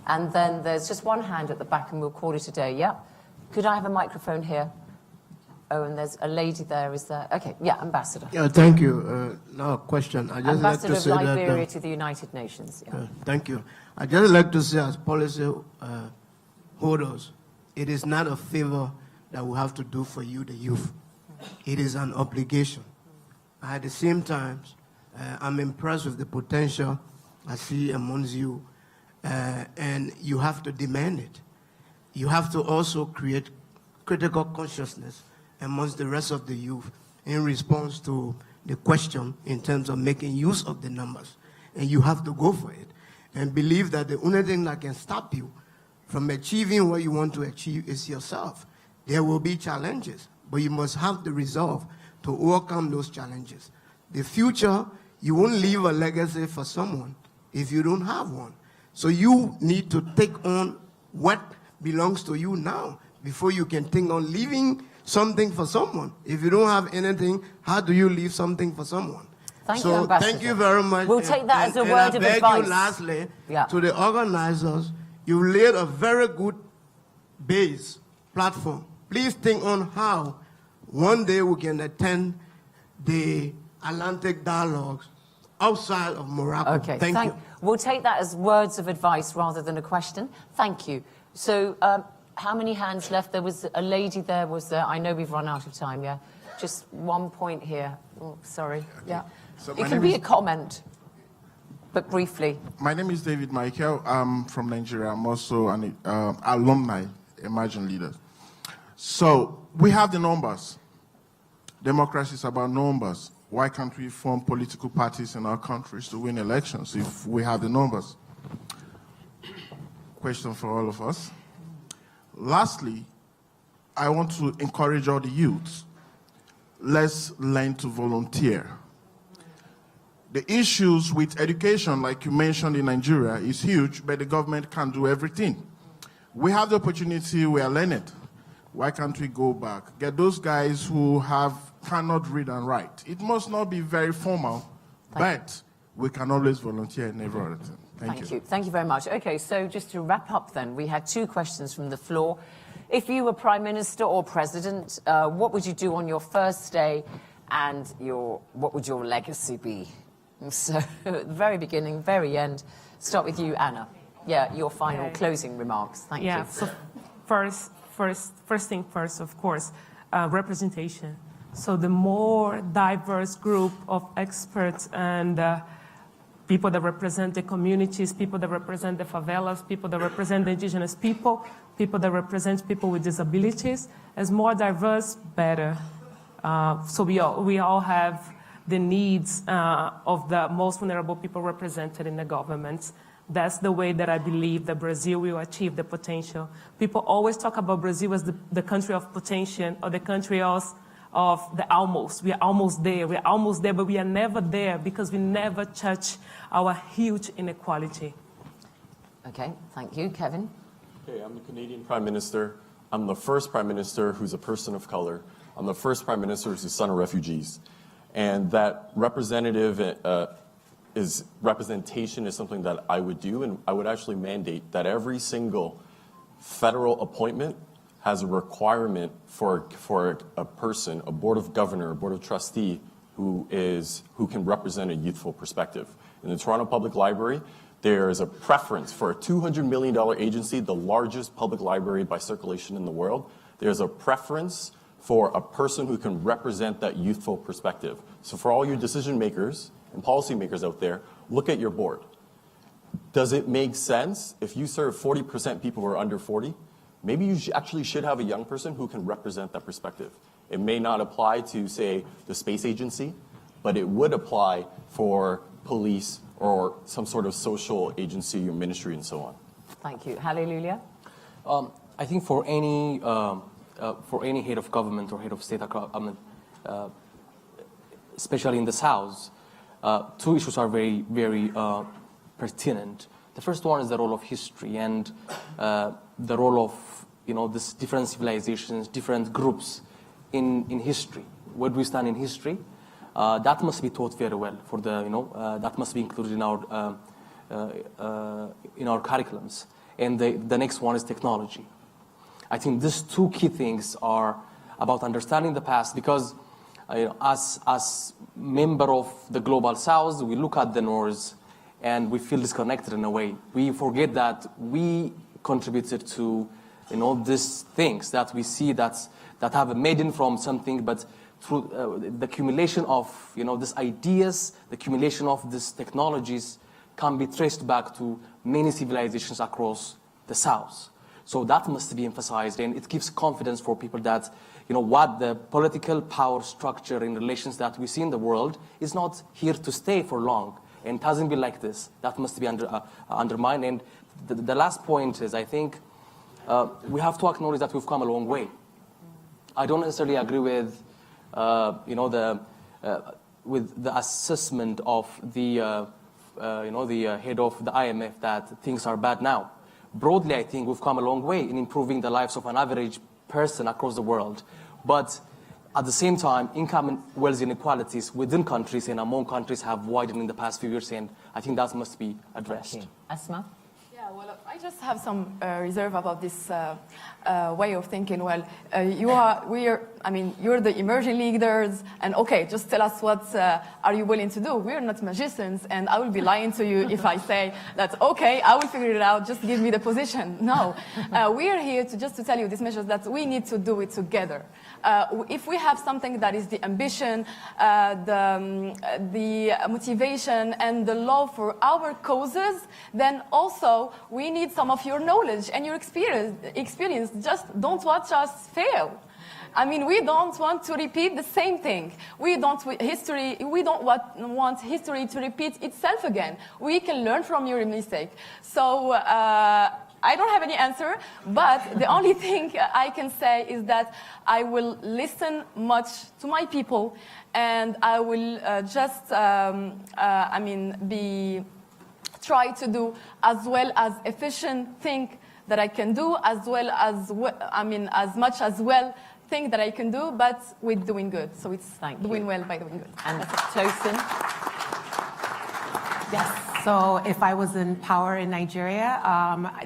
Speaker 2: And then there's just one hand at the back, and we'll call it a day. Yeah? Could I have a microphone here? Oh, and there's a lady there, is there? Okay, yeah, Ambassador.
Speaker 16: Yeah, thank you. Now a question. I just
Speaker 2: Ambassador
Speaker 16: like to say
Speaker 2: of Liberia to the United Nations. Yeah.
Speaker 16: Thank you. I just like to say, as policy holders, it is not a favor that we have to do for you, the youth. It is an obligation. At the same time, I'm impressed with the potential I see amongst you. And you have to demand it. You have to also create critical consciousness amongst the rest of the youth in response to the question in terms of making use of the numbers. And you have to go for it and believe that the only thing that can stop you from achieving what you want to achieve is yourself. There will be challenges, but you must have the resolve to overcome those challenges. The future, you won't leave a legacy for someone if you don't have one. So you need to take on what belongs to you now before you can think on leaving something for someone. If you don't have anything, how do you leave something for someone?
Speaker 2: Thank you, Ambassador.
Speaker 16: Thank you very much.
Speaker 2: We'll take that as a word of advice.
Speaker 16: I beg you lastly, to the organizers, you laid a very good base platform. Please think on how one day we can attend the Atlantic dialogues outside of Morocco.
Speaker 2: Okay,
Speaker 16: thank you.
Speaker 2: We'll take that as words of advice rather than a question. Thank you. So how many hands left? There was a lady there, was there? I know we've run out of time, yeah? Just one point here. Oh, sorry. Yeah.
Speaker 17: So
Speaker 2: it can be a comment, but briefly.
Speaker 17: My name is David Michael. I'm from Nigeria. I'm also an alumni, Emerging Leaders. So we have the numbers. Democracy is about numbers. Why can't we form political parties in our countries to win elections if we have the numbers? Question for all of us. Lastly, I want to encourage all the youths. Let's learn to volunteer. The issues with education, like you mentioned in Nigeria, is huge, but the government can't do everything. We have the opportunity, we are learning. Why can't we go back? Get those guys who cannot read and write. It must not be very formal, but we can always volunteer in every other thing. Thank you.
Speaker 2: Thank you very much. Okay, so just to wrap up then, we had 2 questions from the floor. If you were Prime Minister or President, what would you do on your first day, and what would your legacy be? So, at the very beginning, very end, start with you, Anna. Yeah, your final closing remarks. Thank you.
Speaker 6: So first thing first, of course, representation. So the more diverse group of experts and people that represent the communities, people that represent the favelas, people that represent the indigenous people, people that represent people with disabilities, as more diverse, better. So we all have the needs of the most vulnerable people represented in the governments. That's the way that I believe that Brazil will achieve the potential. People always talk about Brazil as the country of potential, or the country of the almost. We are almost there, but we are never there because we never touch our huge inequality.
Speaker 2: Okay, thank you. Kevin?
Speaker 7: Okay, I'm the Canadian Prime Minister. I'm the first Prime Minister who's a person of color. I'm the first Prime Minister who's the son of refugees. And that representation is something that I would do, and I would actually mandate that every single federal appointment has a requirement for a person, a board of governor, a board of trustee, who can represent a youthful perspective. In the Toronto Public Library, there is a preference for a $200 million agency, the largest public library by circulation in the world. There's a preference for a person who can represent that youthful perspective. So for all your decision makers and policymakers out there, look at your board. Does it make sense if you serve 40% people who are under 40? Maybe you actually should have a young person who can represent that perspective. It may not apply to, say, the space agency, but it would apply for police or some sort of social agency or ministry and so on.
Speaker 2: Thank you. Hallelujah.
Speaker 5: I think for any head of government or head of state, especially in the South, 2 issues are very, very pertinent. The first one is the role of history and the role of this different civilizations, different groups in history. Where do we stand in history? That must be taught very well. That must be included in our curriculums. And the next one is technology. I think these 2 key things are about understanding the past, because as member of the global South, we look at the North and we feel disconnected in a way. We forget that we contributed to these things that we see that have made in from something, but through the accumulation of these ideas, the accumulation of these technologies can be traced back to many civilizations across the South. So that must be emphasized, and it gives confidence for people that what the political power structure in relations that we see in the world is not here to stay for long, and it hasn't been like this. That must be undermined. And the last point is, I think we have to acknowledge that we've come a long way. I don't necessarily agree with with the assessment of the head of the IMF that things are bad now. Broadly, I think we've come a long way in improving the lives of an average person across the world. But at the same time, income and wealth inequalities within countries and among countries have widened in the past few years, and I think that must be addressed.
Speaker 2: Okay. Asma?
Speaker 4: Yeah, well, I just have some reserve about this way of thinking. Well, you're the emerging leaders, and okay, just tell us what are you willing to do. We're not magicians, and I will be lying to you if I say that, okay, I will figure it out, just give me the position. No, we are here to tell you these measures that we need to do it together. If we have something that is the ambition, the motivation, and the love for our causes, then also we need some of your knowledge and your experience. Just don't watch us fail. I mean, we don't want to repeat the same thing. We don't want history to repeat itself again. We can learn from your mistake. So I don't have any answer, but the only thing I can say is that I will listen much to my people, and I will try to do as well as efficient thing that I can do, as well as, as much as well think that I can do, but with doing good. So it's doing well by doing good.
Speaker 2: And Tosin?
Speaker 3: Yes. So if I was in power in Nigeria,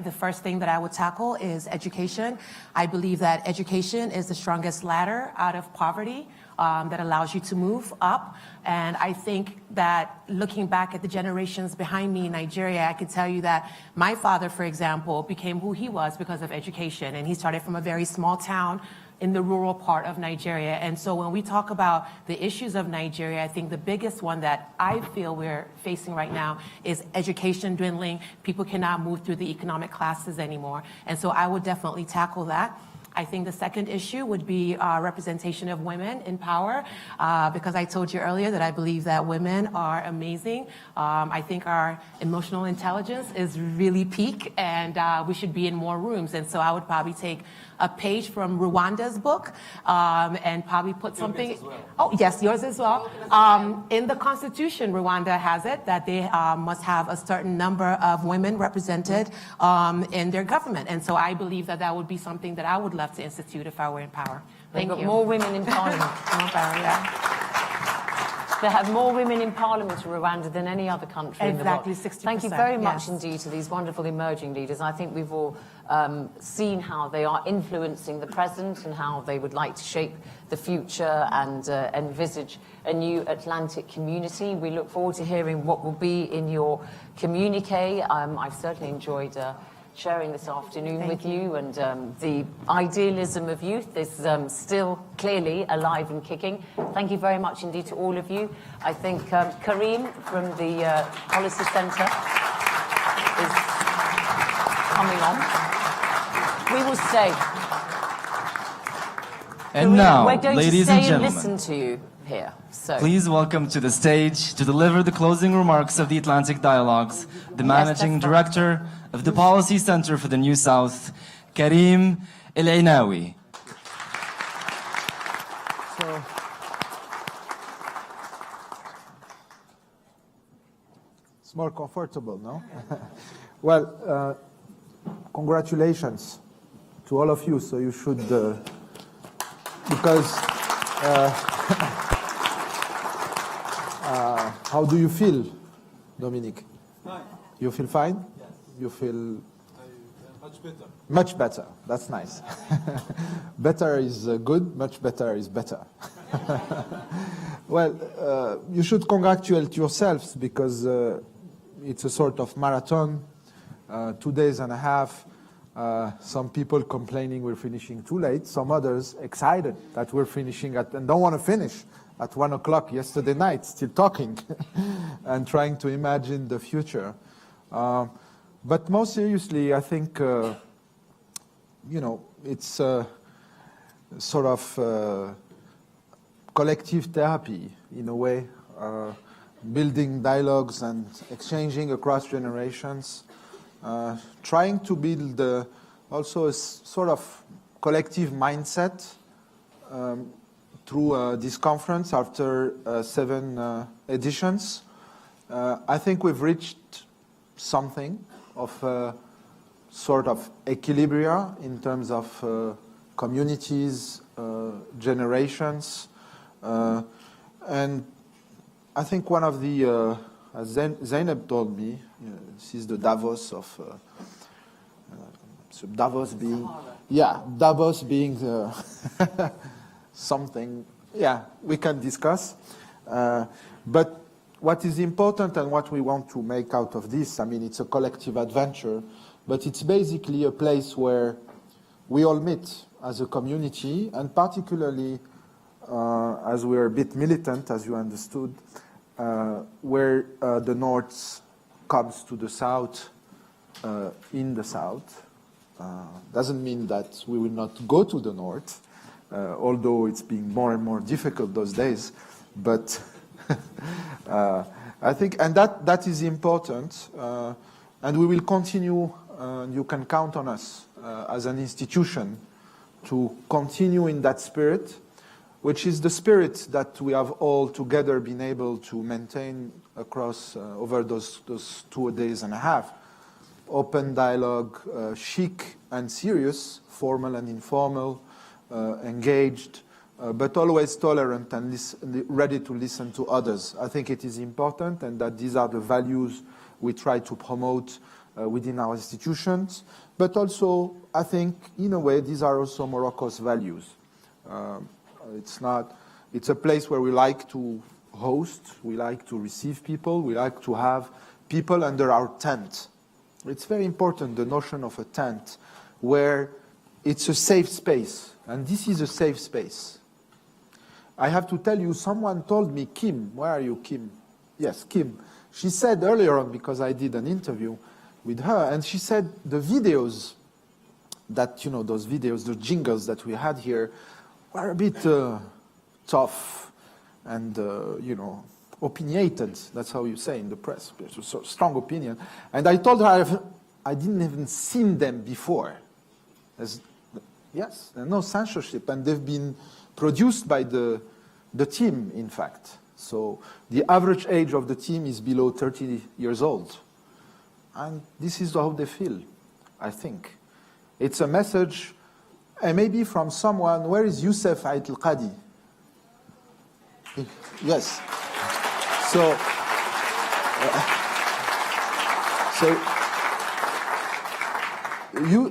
Speaker 3: the first thing that I would tackle is education. I believe that education is the strongest ladder out of poverty that allows you to move up. And I think that looking back at the generations behind me in Nigeria, I could tell you that my father, for example, became who he was because of education. And he started from a very small town in the rural part of Nigeria. And so when we talk about the issues of Nigeria, I think the biggest one that I feel we're facing right now is education dwindling. People cannot move through the economic classes anymore. And so I would definitely tackle that. I think the second issue would be representation of women in power, because I told you earlier that I believe that women are amazing. I think our emotional intelligence is really peak, and we should be in more rooms. And so I would probably take a page from Rwanda's book and probably put something. Oh, yes, yours as well. In the Constitution, Rwanda has it that they must have a certain number of women represented in their government. And so I believe that that would be something that I would love to institute if I were in power.
Speaker 2: They've
Speaker 3: Thank
Speaker 2: got
Speaker 3: you.
Speaker 2: more women in parliament.
Speaker 3: More power, yeah.
Speaker 2: They have more women in parliament in Rwanda than any other country in the world.
Speaker 3: Exactly, 60%.
Speaker 2: Thank you very much
Speaker 3: yes.
Speaker 2: indeed to these wonderful emerging leaders. I think we've all seen how they are influencing the present and how they would like to shape the future and envisage a new Atlantic community. We look forward to hearing what will be in your communique. I've certainly enjoyed sharing this afternoon with you, and the idealism of youth is still clearly alive and kicking. Thank you very much indeed to all of you. I think Karim from the Policy Centre is coming on. We will stay.
Speaker 1: And
Speaker 2: Karim,
Speaker 1: now,
Speaker 2: we're going
Speaker 1: ladies
Speaker 2: to stay
Speaker 1: and gentlemen,
Speaker 2: listen to you here. So
Speaker 1: please welcome to the stage to deliver the closing remarks of the Atlantic Dialogues, the Managing Director of the Policy Center for the New South, Karim Aynaoui.
Speaker 18: So, it's more comfortable, no? Well, congratulations to all of you. So you should, because how do you feel, Dominique?
Speaker 15: Fine.
Speaker 18: You feel fine?
Speaker 15: Yes.
Speaker 18: You feel
Speaker 15: Much better.
Speaker 18: much better. That's nice. Better is good. Much better is better. Well, you should congratulate yourselves because it's a sort of marathon, 2 days and a half. Some people complaining we're finishing too late. Some others excited that we're finishing and don't want to finish at 1 o'clock yesterday night, still talking and trying to imagine the future. But most seriously, I think, it's sort of collective therapy in a way, building dialogues and exchanging across generations, trying to build also a sort of collective mindset through this conference after 7 editions. I think we've reached something of sort of equilibria in terms of communities, generations, and I think one of the, as Zeinab told me, this is the Davos of, so Davos being, Davos being something, we can discuss. But what is important and what we want to make out of this, I mean, it's a collective adventure, but it's basically a place where we all meet as a community, and particularly as we're a bit militant, as you understood, where the North comes to the South in the South. Doesn't mean that we will not go to the North, although it's being more and more difficult those days. But I think, and that is important, and we will continue, and you can count on us as an institution to continue in that spirit, which is the spirit that we have all together been able to maintain across over those 2 days and a half. open dialogue, chic and serious, formal and informal, engaged, but always tolerant and ready to listen to others. I think it is important, and that these are the values we try to promote within our institutions. But also, I think, in a way, these are also Morocco's values. It's a place where we like to host, we like to receive people, we like to have people under our tent. It's very important, the notion of a tent, where it's a safe space, and this is a safe space. I have to tell you, someone told me, Kim, where are you, Kim? Yes, Kim. She said earlier on, because I did an interview with her, and she said the videos that, those videos, the jingles that we had here, were a bit tough and, opinionated. That's how you say in the press. So strong opinion. And I told her I didn't even seen them before. Yes, no censorship, and they've been produced by the team, in fact. So the average age of the team is below 30 years old. And this is how they feel, I think. It's a message, and maybe from someone. Where is Youssef Ait al-Qadi? Yes. So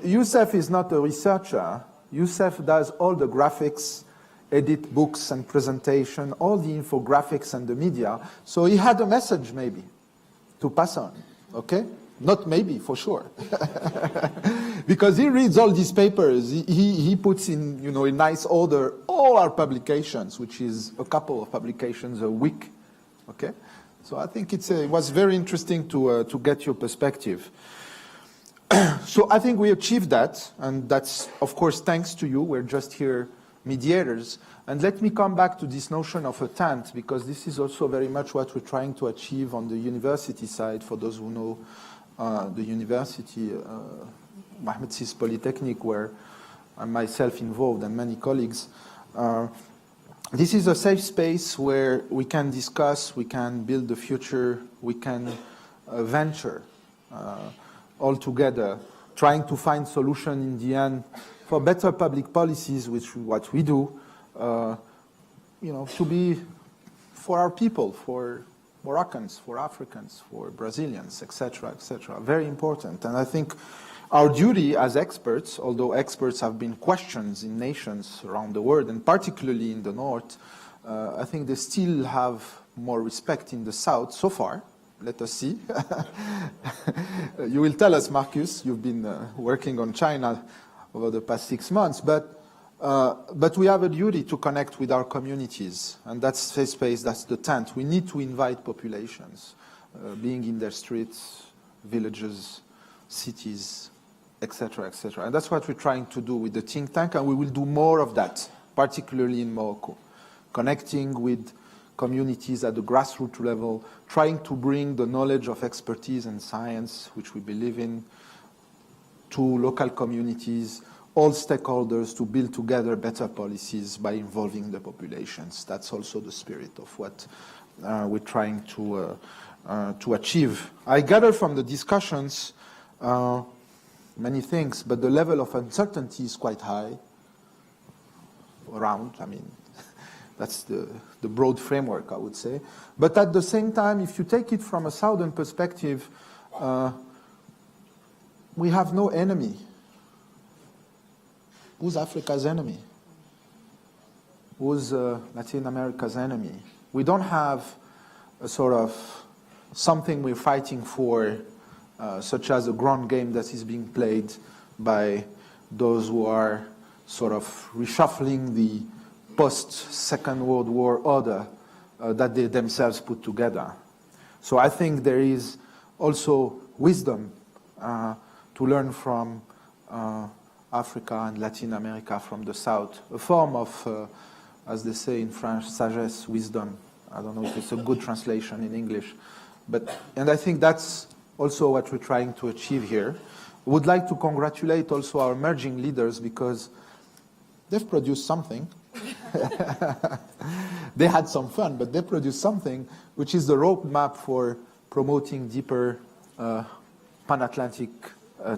Speaker 18: Youssef is not a researcher. Youssef does all the graphics, edit books and presentation, all the infographics and the media. So he had a message maybe to pass on, okay? Not maybe, for sure. Because he reads all these papers. He puts in, in nice order all our publications, which is a couple of publications a week, okay? So I think it was very interesting to get your perspective. So I think we achieved that, and that's, of course, thanks to you. We're just here mediators. And let me come back to this notion of a tent, because this is also very much what we're trying to achieve on the university side. For those who know the university, Mohamed VI Polytechnic, where I'm myself involved and many colleagues, this is a safe space where we can discuss, we can build the future, we can venture all together, trying to find solution in the end for better public policies, which is what we do, to be for our people, for Moroccans, for Africans, for Brazilians, etc., etc. Very important. And I think our duty as experts, although experts have been questioned in nations around the world, and particularly in the north, I think they still have more respect in the south so far. Let us see. You will tell us, Marcus, you've been working on China over the past 6 months, but we have a duty to connect with our communities, and that's safe space, that's the tent. We need to invite populations, being in their streets, villages, cities, etc., etc. And that's what we're trying to do with the think tank, and we will do more of that, particularly in Morocco, connecting with communities at the grassroots level, trying to bring the knowledge of expertise and science, which we believe in, to local communities, all stakeholders, to build together better policies by involving the populations. That's also the spirit of what we're trying to achieve. I gather from the discussions many things, but the level of uncertainty is quite high around, that's the broad framework, I would say. But at the same time, if you take it from a southern perspective, we have no enemy. Who's Africa's enemy? Who's Latin America's enemy? We don't have a sort of something we're fighting for, such as a ground game that is being played by those who are sort of reshuffling the post-Second World War order that they themselves put together. So I think there is also wisdom to learn from Africa and Latin America from the South, a form of, as they say in French, sagesse, wisdom. I don't know if it's a good translation in English. And I think that's also what we're trying to achieve here. Would like to congratulate also our emerging leaders, because they've produced something. They had some fun, but they produced something, which is the roadmap for promoting deeper pan-Atlantic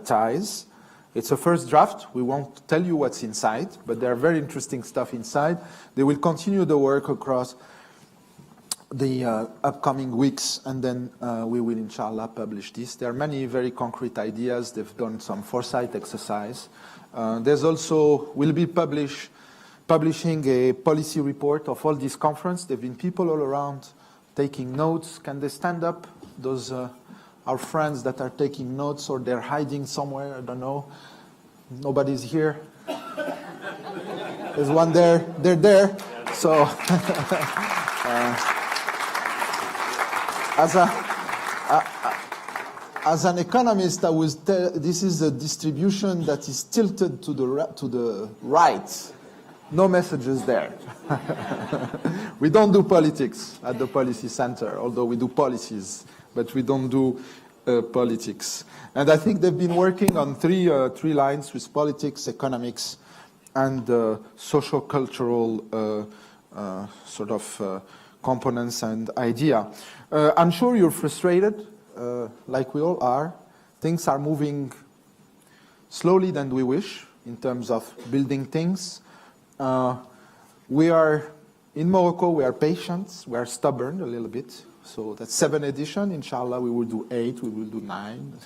Speaker 18: ties. It's a first draft. We won't tell you what's inside, but there are very interesting stuff inside. They will continue the work across the upcoming weeks, and then we will, inshallah, publish this. There are many very concrete ideas. They've done some foresight exercise. There's also, we'll be publishing a policy report of all this conference. There have been people all around taking notes. Can they stand up? Those our friends that are taking notes, or they're hiding somewhere, I don't know. Nobody's here. There's one there. They're there. So as an economist, I was this is a distribution that is tilted to the right. No messages there. We don't do politics at the Policy Center, although we do policies, but we don't do politics. And I think they've been working on three lines with politics, economics, and socio-cultural sort of components and idea. I'm sure you're frustrated, like we all are. Things are moving slowly than we wish in terms of building things. We are, in Morocco, we are patient, we are stubborn a little bit. So that's 7th edition. Inshallah, we will do 8, we will do 9.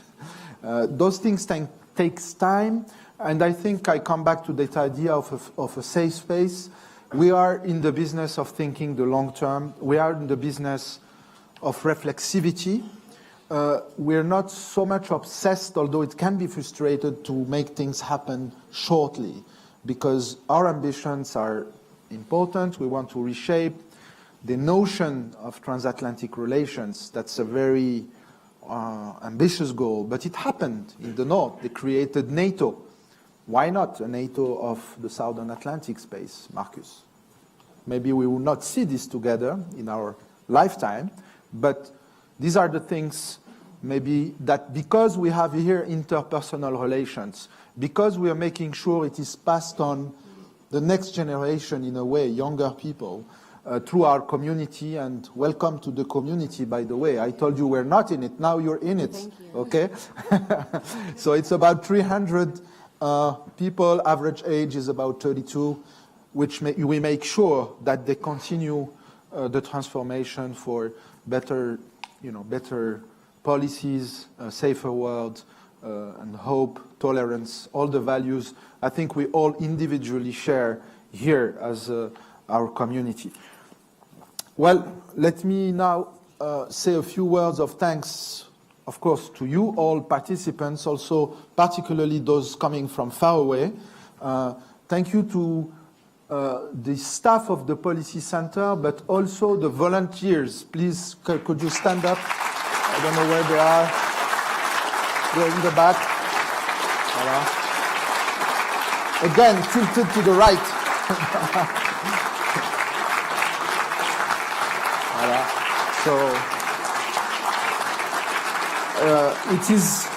Speaker 18: Those things takes time. And I think I come back to that idea of a safe space. We are in the business of thinking the long term. We are in the business of reflexivity. We're not so much obsessed, although it can be frustrated, to make things happen shortly, because our ambitions are important. We want to reshape the notion of transatlantic relations. That's a very ambitious goal, but it happened in the North. They created NATO. Why not a NATO of the Southern Atlantic space, Marcus? Maybe we will not see this together in our lifetime, but these are the things maybe that, because we have here interpersonal relations, because we are making sure it is passed on the next generation, in a way, younger people, through our community. And welcome to the community, by the way. I told you we're not in it. Now you're in it. Thank you. Okay? So it's about 300 people. Average age is about 32, which we make sure that they continue the transformation for better, better policies, a safer world, and hope, tolerance, all the values I think we all individually share here as our community. Well, let me now say a few words of thanks, of course, to you all participants, also particularly those coming from far away. Thank you to the staff of the Policy Center, but also the volunteers. Please, could you stand up? I don't know where they are. They're in the back. Voilà. Again, tilted to the right. Voilà. So it is.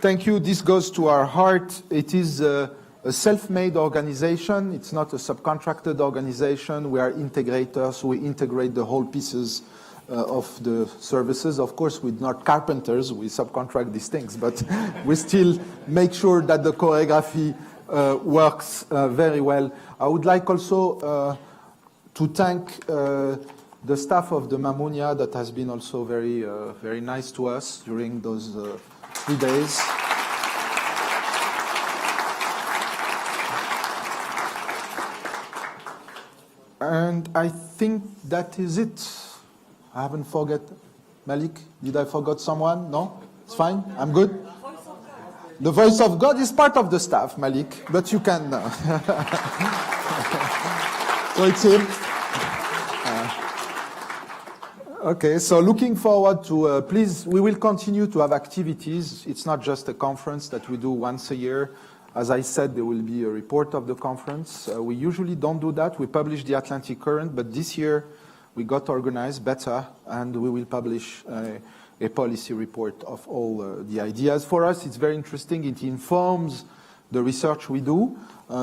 Speaker 18: Thank you. This goes to our heart. It is a self-made organization. It's not a subcontracted organization. We are integrators. We integrate the whole pieces of the services. Of course, we're not carpenters. We subcontract these things, but we still make sure that the choreography works very well. I would like also to thank the staff of the Mamounia that has been also very, very nice to us during those 3 days. And I think that is it. I haven't forgot. Malik, did I forget someone? No? It's fine? I'm good? The voice of God is part of the staff, Malik, but you can. So it's him. Okay, so looking forward to, please, we will continue to have activities. It's not just a conference that we do once a year. As I said, there will be a report of the conference. We usually don't do that. We publish the Atlantic Current, but this year we got organized better, and we will publish a policy report of all the ideas. For us, it's very interesting. It informs the research we do.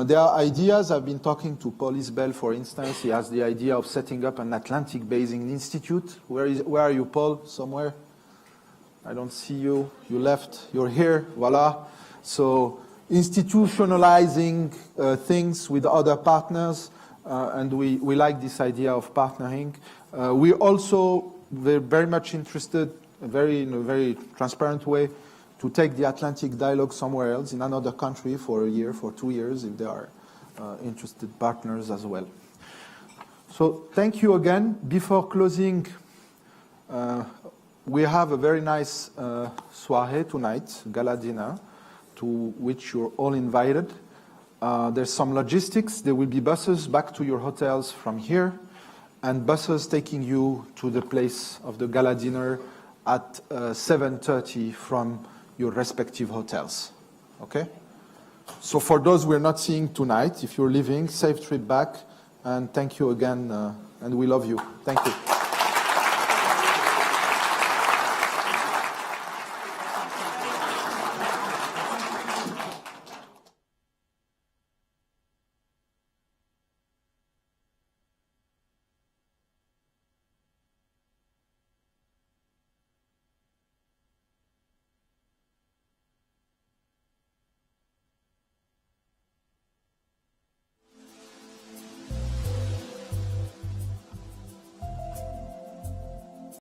Speaker 18: There are ideas. I've been talking to Paul Isbell, for instance. He has the idea of setting up an Atlantic Basin Institute. Where are you, Paul? Somewhere? I don't see you. You left. You're here. Voila. So institutionalizing things with other partners, and we like this idea of partnering. We're also very much interested, in a very transparent way, to take the Atlantic dialogue somewhere else, in another country, for a year, for 2 years, if there are interested partners as well. So thank you again. Before closing, we have a very nice soirée tonight, gala dinner, to which you're all invited. There's some logistics. There will be buses back to your hotels from here, and buses taking you to the place of the gala dinner at 7:30 from your respective hotels. Okay? So for those we're not seeing tonight, if you're leaving, safe trip back, and thank you again, and we love you. Thank you.